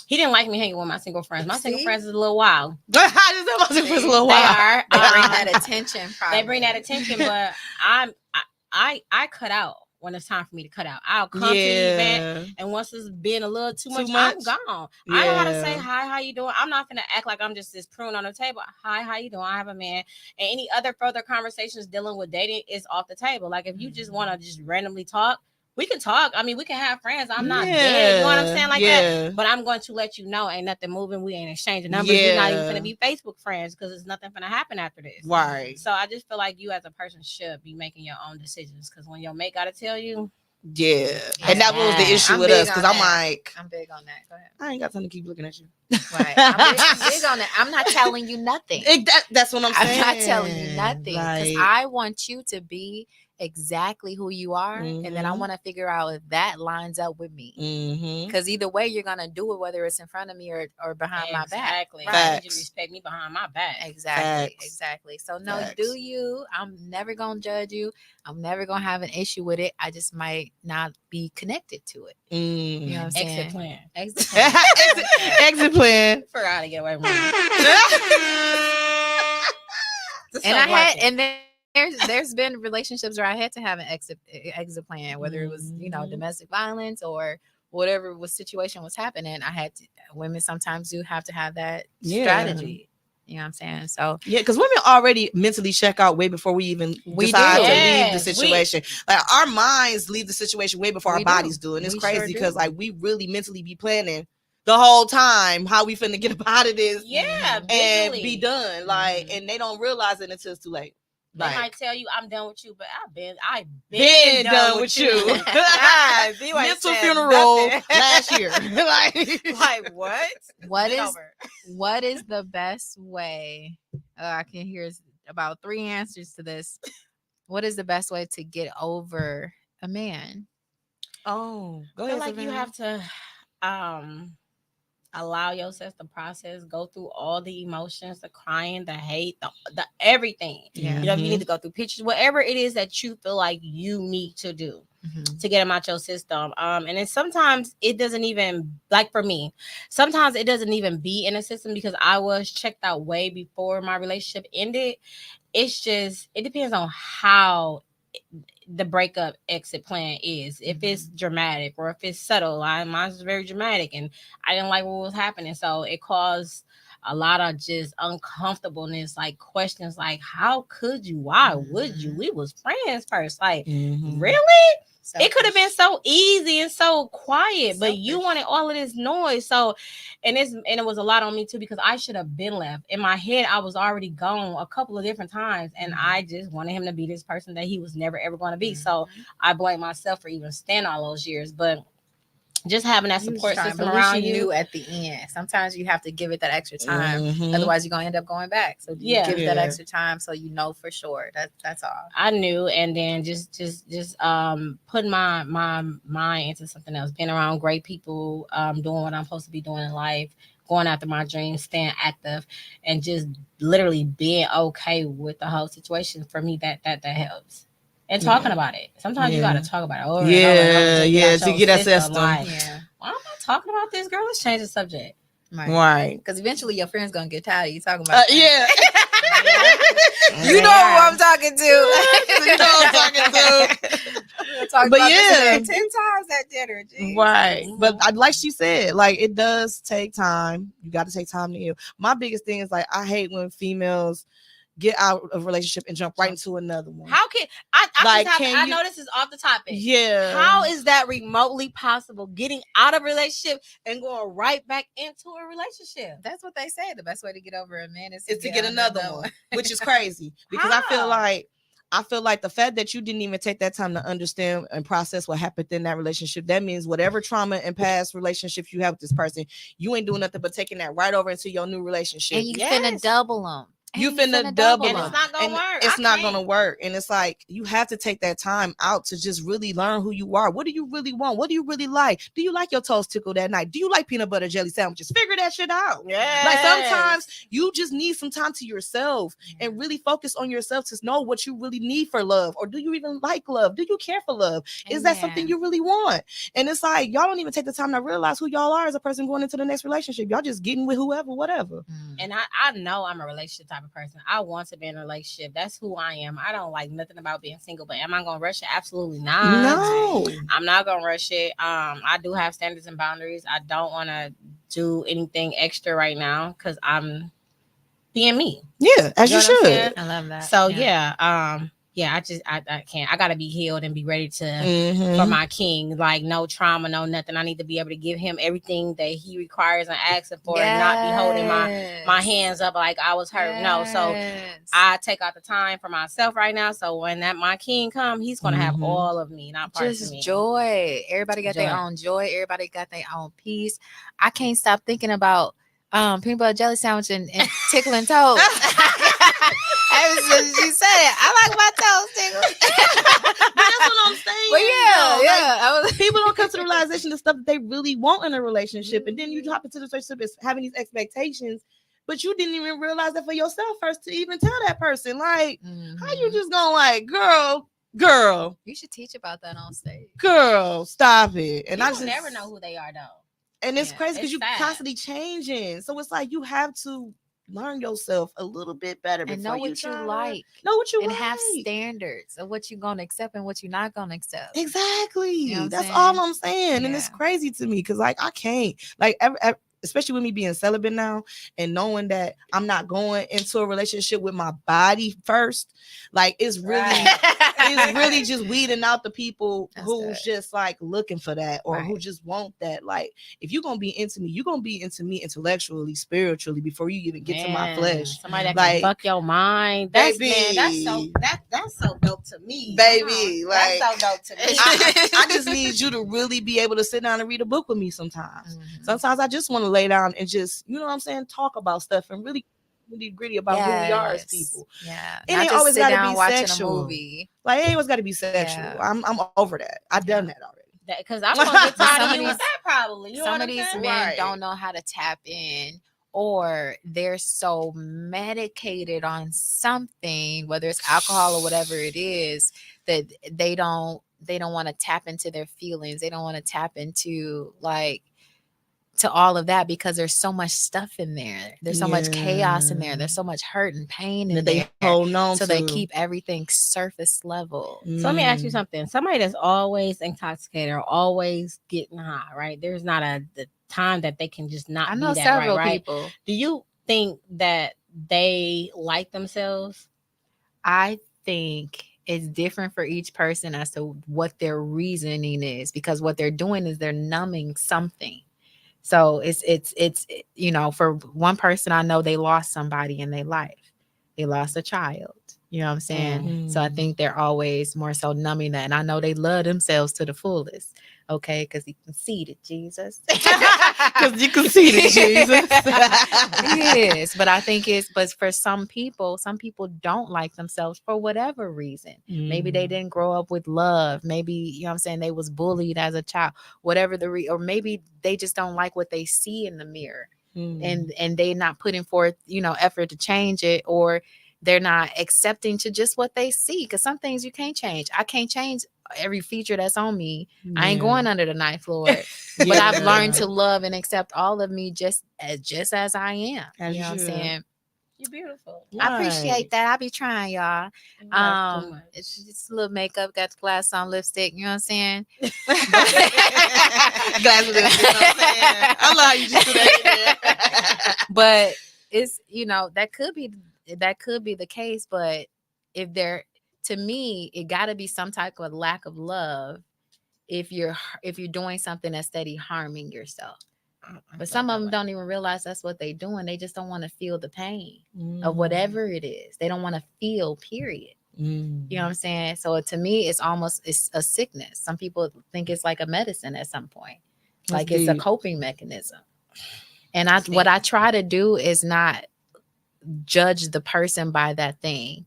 He didn't like me hanging with my single friends. My single friends is a little wild. I just said my single friends a little wild. They are. They bring that attention. They bring that attention, but I cut out when it's time for me to cut out. I'll come to the event, and once it's been a little too much, I'm gone. Yeah. I know how to say hi, how you doing? I'm not gonna act like I'm just this prune on the table. Hi, how you doing? I have a man. And any other further conversations dealing with dating is off the table. Like if you just want to just randomly talk, we can talk. I mean, we can have friends. I'm not dead. You know what I'm saying? Like that. But I'm going to let you know ain't nothing moving. We ain't exchanging numbers. We're not even going to be Facebook friends because there's nothing going to happen after this. Right. So I just feel like you as a person should be making your own decisions because when your mate got to tell you. Yeah. And that was the issue with us because I'm like. I'm big on that. Go ahead. I ain't got time to keep looking at you. Right. I'm big on that. I'm not telling you nothing. That's what I'm saying. I'm not telling you nothing because I want you to be exactly who you are, and then I want to figure out if that lines up with me. Because either way, you're gonna do it, whether it's in front of me or behind my back. Exactly. Right. You respect me behind my back. Exactly. So no, do you? I'm never gonna judge you. I'm never gonna have an issue with it. I just might not be connected to it. You know what I'm saying? Exit plan. Exit plan. Forgot how to get away from it. And then. There's been relationships where I had to have an exit plan, whether it was domestic violence or whatever situation was happening. I had to. Women sometimes do have to have that strategy. You know what I'm saying? So yeah, because women already mentally check out way before we even decide to leave the situation. Like our minds leave the situation way before our bodies do, and it's crazy because like we really mentally be planning the whole time how we finna get up out of this, and be done. Like, and they don't realize it until it's too late. They might tell you I'm done with you, but I've been done with you. Mental funeral last year. like what? What is the best way? I can hear about 3 answers to this. What is the best way to get over a man? Oh, go ahead. I feel like you have to allow yourself to process, go through all the emotions, the crying, the hate, the everything. You know, if you need to go through pictures, whatever it is that you feel like you need to do to get them out your system. And then sometimes it doesn't even, like for me, sometimes it doesn't even be in a system because I was checked out way before my relationship ended. It's just, it depends on how the breakup exit plan is. If it's dramatic or if it's subtle. Mine was very dramatic and I didn't like what was happening, so it caused a lot of just uncomfortableness, like questions like how could you, why would you, we was friends first, like really it could have been so easy and so quiet, but you wanted all of this noise. So and it was a lot on me too because I should have been left. In my head I was already gone a couple of different times and I just wanted him to be this person that he was never ever going to be. So I blame myself for even staying all those years, but just having that support system around you. Knew at the end. Sometimes you have to give it that extra time. Otherwise, you're gonna end up going back. So give it that extra time so you know for sure. That's all. I knew, and then just putting my mind into something else, being around great people, doing what I'm supposed to be doing in life, going after my dreams, staying active, and just literally being okay with the whole situation. For me, that helps. And talking about it. Sometimes you gotta talk about it over and over. To get that system. Like, why am I talking about this, girl? Let's change the subject. Right. Because eventually your friend's gonna get tired of you talking about Yeah. You know who I'm talking to. You know who I'm talking to. Talk But about this yeah. man 10 times at dinner. Jeez. Right. But like she said, like it does take time. You got to take time to heal. My biggest thing is like I hate when females get out of a relationship and jump right into another one. How can I Like, just have, can I you- know this is off the topic. Yeah. How is that remotely possible? Getting out of a relationship and going right back into a relationship. That's what they say. The best way to get over a man is to get another one, which is crazy because I feel like the fact that you didn't even take that time to understand and process what happened in that relationship, that means whatever trauma and past relationships you have with this person, you ain't doing nothing but taking that right over into your new relationship. And you finna double them. You finna double and them. it's not gonna work. It's not gonna work. And it's like you have to take that time out to just really learn who you are. What do you really want? What do you really like? Do you like your toast tickled at night? Do you like peanut butter jelly sandwiches? Figure that shit out. Yeah. Like sometimes you just need some time to yourself and really focus on yourself to know what you really need for love. Or do you even like love? Do you care for love? Is that something you really want? And it's like y'all don't even take the time to realize who y'all are as a person going into the next relationship. Y'all just getting with whoever, whatever. And I know I'm a relationship type of person. I want to be in a relationship. That's who I am. I don't like nothing about being single, but am I gonna rush it? Absolutely not. No. I'm not gonna rush it. I do have standards and boundaries. I don't want to do anything extra right now because I'm being me. Yeah, as you should. I love that. So I can't. I gotta be healed and be ready to for my king. Like no trauma, no nothing. I need to be able to give him everything that he requires and asking for, and not be holding my hands up like I was hurt. No, so I take out the time for myself right now. So when that my king come, he's gonna have all of me, not parts of me. Joy. Everybody got their own joy. Everybody got their own peace. I can't stop thinking about peanut butter jelly sandwich and tickling toes. She said it. I like my toes tickled. But that's what I'm saying. But like, people don't come to the realization of stuff that they really want in a relationship, and then you drop into the relationship as having these expectations, but you didn't even realize that for yourself first to even tell that person. Like, how you just going like, girl? You should teach about that on stage. Girl, stop it. And I just never know who they are though. And it's crazy because you constantly changing. So it's like you have to learn yourself a little bit better and know what you like. Know what you and like. have standards of what you're gonna accept and what you're not gonna accept. Exactly. You know That's all I'm saying. Yeah. And it's crazy to me because like I can't like especially with me being celibate now and knowing that I'm not going into a relationship with my body first. Like it's really just weeding out the people who's just like looking for that or who just want that. Like if you're gonna be into me, you're gonna be into me intellectually, spiritually before you even get to my flesh. Somebody that can fuck your mind. That's so dope to me. Baby. Like that's so dope to me. I just need you to really be able to sit down and read a book with me sometimes. Sometimes I just want to lay down and just, you know what I'm saying, talk about stuff and really gritty about who we are as people. Yeah. It ain't always gotta be sexual. A movie. Like it ain't always gotta be sexual. I'm over that. I've done that already. Because I'm gonna get tired of you with that probably. Some of these men don't know how to tap in, or they're so medicated on something, whether it's alcohol or whatever it is, that they don't want to tap into their feelings. They don't want to tap into to all of that because there's so much stuff in there. There's so much chaos in there. There's so much hurt and pain in there. They hold on so they keep everything surface level. So let me ask you something. Somebody that's always intoxicated or always getting high, right? There's not the time that they can just not. I know be that several right? people. Do you think that they like themselves? I think it's different for each person as to what their reasoning is, because what they're doing is they're numbing something. So it's for one person, I know they lost somebody in their life. They lost a child. You know what I'm saying? Mm-hmm. So I think they're always more so numbing that. And I know they love themselves to the fullest. Okay, because he conceded Jesus. Because you conceded Jesus. Yes, but I think but for some people don't like themselves for whatever reason. Maybe they didn't grow up with love. Maybe, you know what I'm saying, they was bullied as a child. Whatever or maybe they just don't like what they see in the mirror. And they not putting forth, effort to change it, or they're not accepting to just what they see, because some things you can't change. I can't change every feature that's on me. I ain't going under the knife, Lord. But I've learned to love and accept all of me just as I am. As you know what I'm you should. saying? You're beautiful. I appreciate that. I be trying, y'all. You are too much. It's just a little makeup, got the glass on, lipstick. You know what I'm saying? Glasses, you know what I'm saying? I love how you just do that. But it's, that could be the case. But to me, it got to be some type of lack of love if you're doing something that's steady harming yourself. But some of them don't even realize that's what they're doing. They just don't want to feel the pain of whatever it is. They don't want to feel, period. You know what I'm saying? So to me, it's a sickness. Some people think it's like a medicine at some point. That's like it's a coping mechanism. And what I try to do is not judge the person by that thing,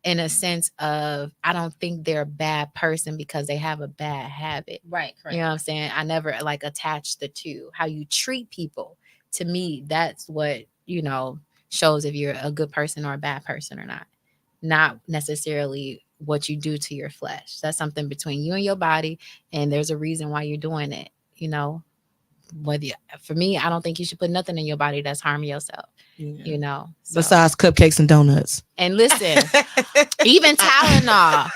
in a sense of, I don't think they're a bad person because they have a bad habit. Right. Correct. You know what I'm saying? I never attach the two. How you treat people, to me, that's what, shows if you're a good person or a bad person or not. Not necessarily what you do to your flesh. That's something between you and your body, and there's a reason why you're doing it. For me, I don't think you should put nothing in your body that's harming yourself. So. Besides cupcakes and donuts. And listen, even Tylenol.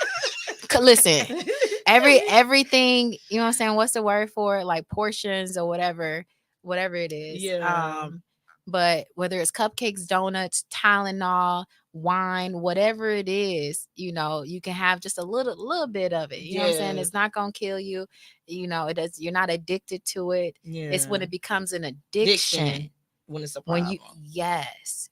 Listen, everything, you know what I'm saying? What's the word for it? Like portions or whatever it is. Yeah. But whether it's cupcakes, donuts, Tylenol, wine, whatever it is, you can have just a little bit of it. You know what I'm saying? It's not gonna kill you. It does. You're not addicted to it. Yeah. It's when it becomes an addiction. When it's a problem.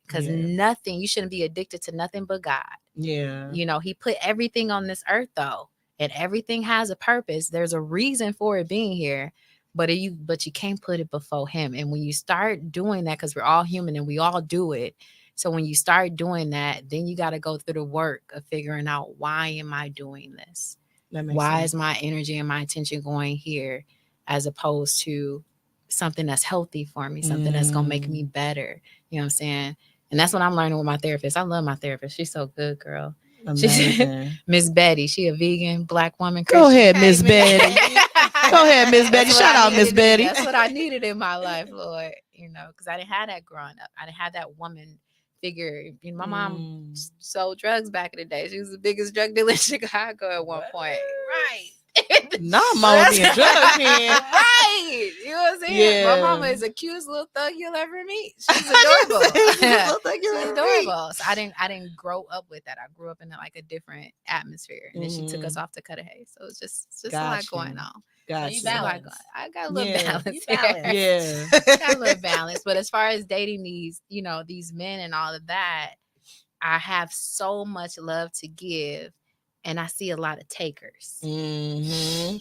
Because nothing, you shouldn't be addicted to nothing but God. Yeah. He put everything on this earth though, and everything has a purpose. There's a reason for it being here, but you can't put it before him. And when you start doing that, because we're all human and we all do it. So when you start doing that, then you got to go through the work of figuring out, why am I doing this? Why is my energy and my attention going here, as opposed to something that's healthy for me, something that's going to make me better. You know what I'm saying? And that's what I'm learning with my therapist. I love my therapist. She's so good, girl. She's Miss Betty. She a vegan Black woman. Go ahead, Miss Betty. Go ahead, Miss Betty. Shout out, Miss Betty. That's what I needed in my life, Lord. Because I didn't have that growing up. I didn't have that woman figure. My mom sold drugs back in the day. She was the biggest drug dealer in Chicago at one point. Right. Nah, mama being drugged in. Right. You know what I'm saying? Yeah. My mama is the cutest little thug you'll ever meet. She's adorable. She's adorable. So I didn't grow up with that. I grew up in a different atmosphere. And then she took us off to Cudahy. So it's just a lot going on. Gotcha. I got a little balance. Yeah. Got a little balance. But as far as dating these men and all of that, I have so much love to give. And I see a lot of takers.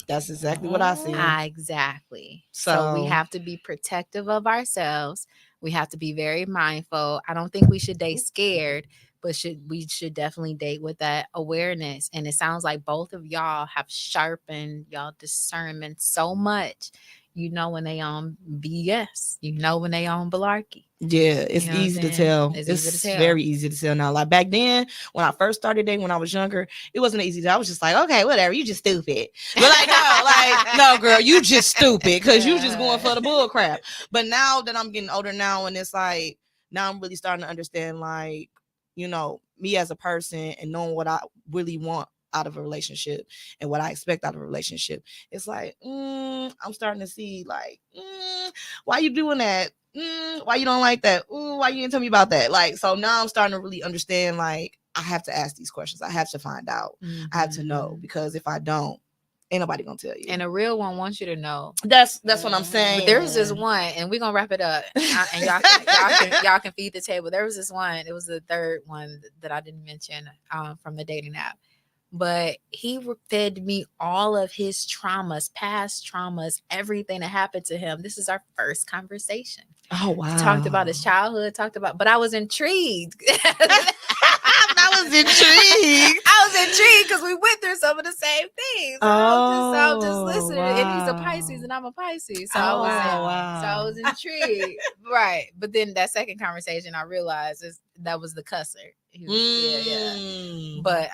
That's exactly what I see. Exactly. So we have to be protective of ourselves. We have to be very mindful. I don't think we should date scared, but we should definitely date with that awareness. And it sounds like both of y'all have sharpened y'all discernment so much. When they on BS, when they on malarkey. Yeah, it's easy to tell. It's very easy to tell now. Like back then, when I first started dating, when I was younger, it wasn't easy. I was just like, okay, whatever, you just stupid. But no, girl, you just stupid because you just going for the bull crap. But now that I'm getting older now, and it's like, now I'm really starting to understand, me as a person and knowing what I really want out of a relationship and what I expect out of a relationship. It's like, I'm starting to see why you doing that? Why you don't like that? Why you didn't tell me about that? So now I'm starting to really understand, I have to ask these questions. I have to find out. I have to know, because if I don't, ain't nobody gonna tell you. And a real one wants you to know. That's what I'm saying. But there was this one, and we're gonna wrap it up. And y'all can feed the table. There was this one. It was the third one that I didn't mention from the dating app. But he fed me all of his traumas, past traumas, everything that happened to him. This is our first conversation. Oh, wow. Talked about his childhood, but I was intrigued. That I was intrigued. I was intrigued because we went through some of the same things. I was just listening. And he's a Pisces and I'm a Pisces. So I was intrigued. Right. But then that second conversation, I realized that was the cusser. Yeah. But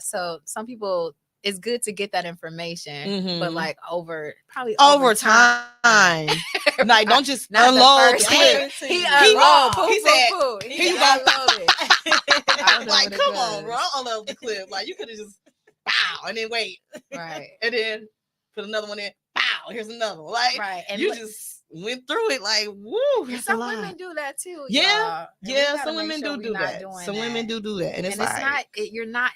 so some people, it's good to get that information, but like over time. Like, don't just unload the clip. He unloaded. He said, he unloaded. Like, come on, bro. Unload the clip. Like, you could have just bow and then wait. Right. And then put another one in. Bow. Here's another one. Like, right. And you just went through it like, woo. Some women do that too. Yeah. Some women do that. Some women do that. And it's like,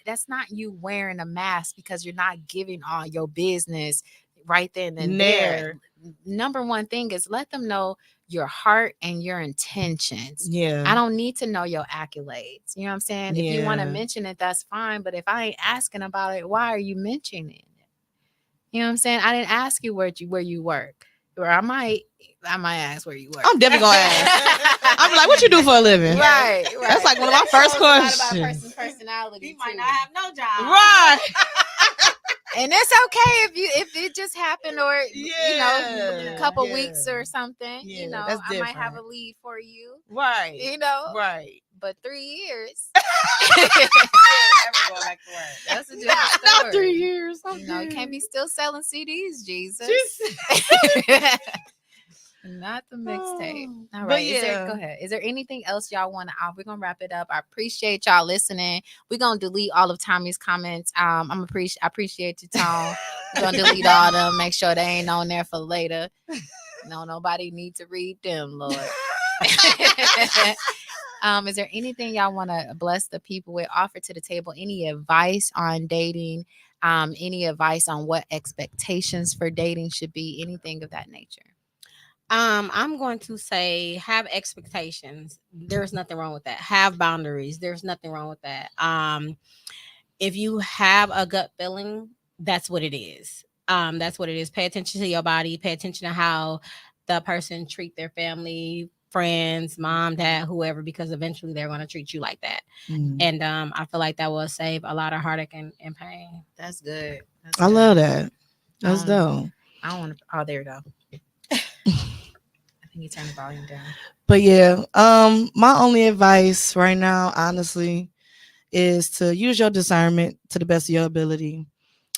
that's not you wearing a mask because you're not giving all your business right then and there. Number one thing is let them know your heart and your intentions. Yeah. I don't need to know your accolades. You know what I'm saying? If you want to mention it, that's fine. But if I ain't asking about it, why are you mentioning it? You know what I'm saying? I didn't ask you where you work. Or I might ask where you work. I'm definitely gonna ask. I'm like, what you do for a living? Right. That's like one of my first questions. About a person's personality. He might not have no job. Right. And it's okay if it just happened or a couple weeks or something. Yeah, I might have a lead for you. Right. Right. But 3 years. Ever go back to work. That's a different story. Not 3 years. You can't be still selling CDs, Jesus. Not the mixtape. All right. Go ahead. Is there anything else y'all want to? We're gonna wrap it up. I appreciate y'all listening. We're gonna delete all of Tommy's comments. I appreciate you, Tom. We're gonna delete all of them. Make sure they ain't on there for later. No, nobody need to read them, Lord. Is there anything y'all want to bless the people with? Offer to the table? Any advice on dating? Any advice on what expectations for dating should be? Anything of that nature? I'm going to say have expectations. There's nothing wrong with that. Have boundaries. There's nothing wrong with that. If you have a gut feeling, that's what it is. That's what it is. Pay attention to your body. Pay attention to how the person treat their family, friends, mom, dad, whoever, because eventually they're going to treat you like that. And I feel like that will save a lot of heartache and pain. That's good. I love that. That's dope. I don't want to. Oh, there you go. I think you turn the volume down. But yeah, my only advice right now, honestly, is to use your discernment to the best of your ability.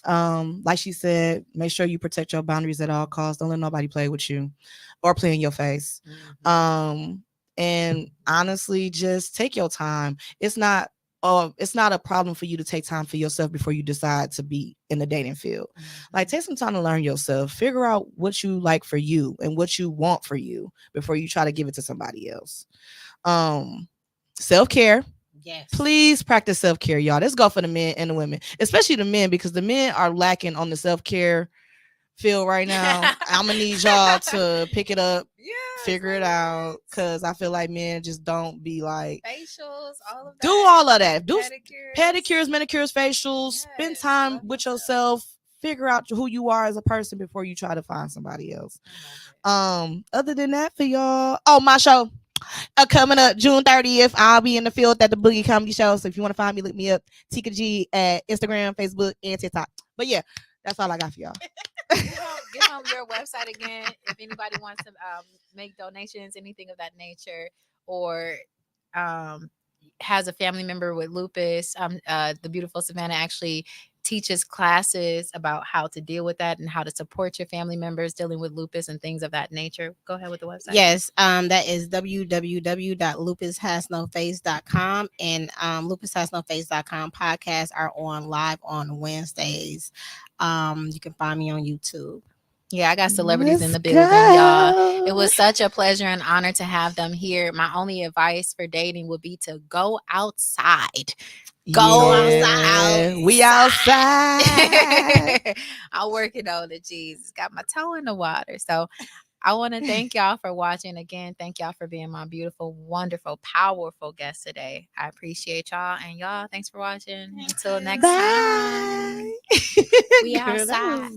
Like she said, make sure you protect your boundaries at all costs. Don't let nobody play with you or play in your face. And honestly, just take your time. It's not a problem for you to take time for yourself before you decide to be in the dating field. Like, take some time to learn yourself, figure out what you like for you and what you want for you before you try to give it to somebody else. Self-care. Yes. Please practice self-care, y'all. Let's go for the men and the women, especially the men, because the men are lacking on the self-care field right now. I'm gonna need y'all to pick it up, figure it out, because I feel like men just don't be like facials, all of that. Do all of that. Do pedicures, manicures, facials. Spend time with yourself. Figure out who you are as a person before you try to find somebody else. Other than that, for y'all, my show coming up June 30th. I'll be in the field at the Boogie Comedy Show. So if you want to find me, look me up, Tika G, at Instagram, Facebook, and TikTok. But yeah, that's all I got for y'all. Give them your website again if anybody wants to make donations, anything of that nature, or has a family member with lupus. The beautiful Savannah actually teaches classes about how to deal with that and how to support your family members dealing with lupus and things of that nature. Go ahead with the website. Yes, that is www.lupushasnoface.com, and lupushasnoface.com podcasts are on live on Wednesdays. You can find me on YouTube. Yeah, I got celebrities in the building, y'all. It was such a pleasure and honor to have them here. My only advice for dating would be to go outside. Outside. We outside. I'm working on it. Jesus, got my toe in the water. So I want to thank y'all for watching. Again, thank y'all for being my beautiful, wonderful, powerful guest today. I appreciate y'all. And y'all, thanks for watching. Until next time. We outside.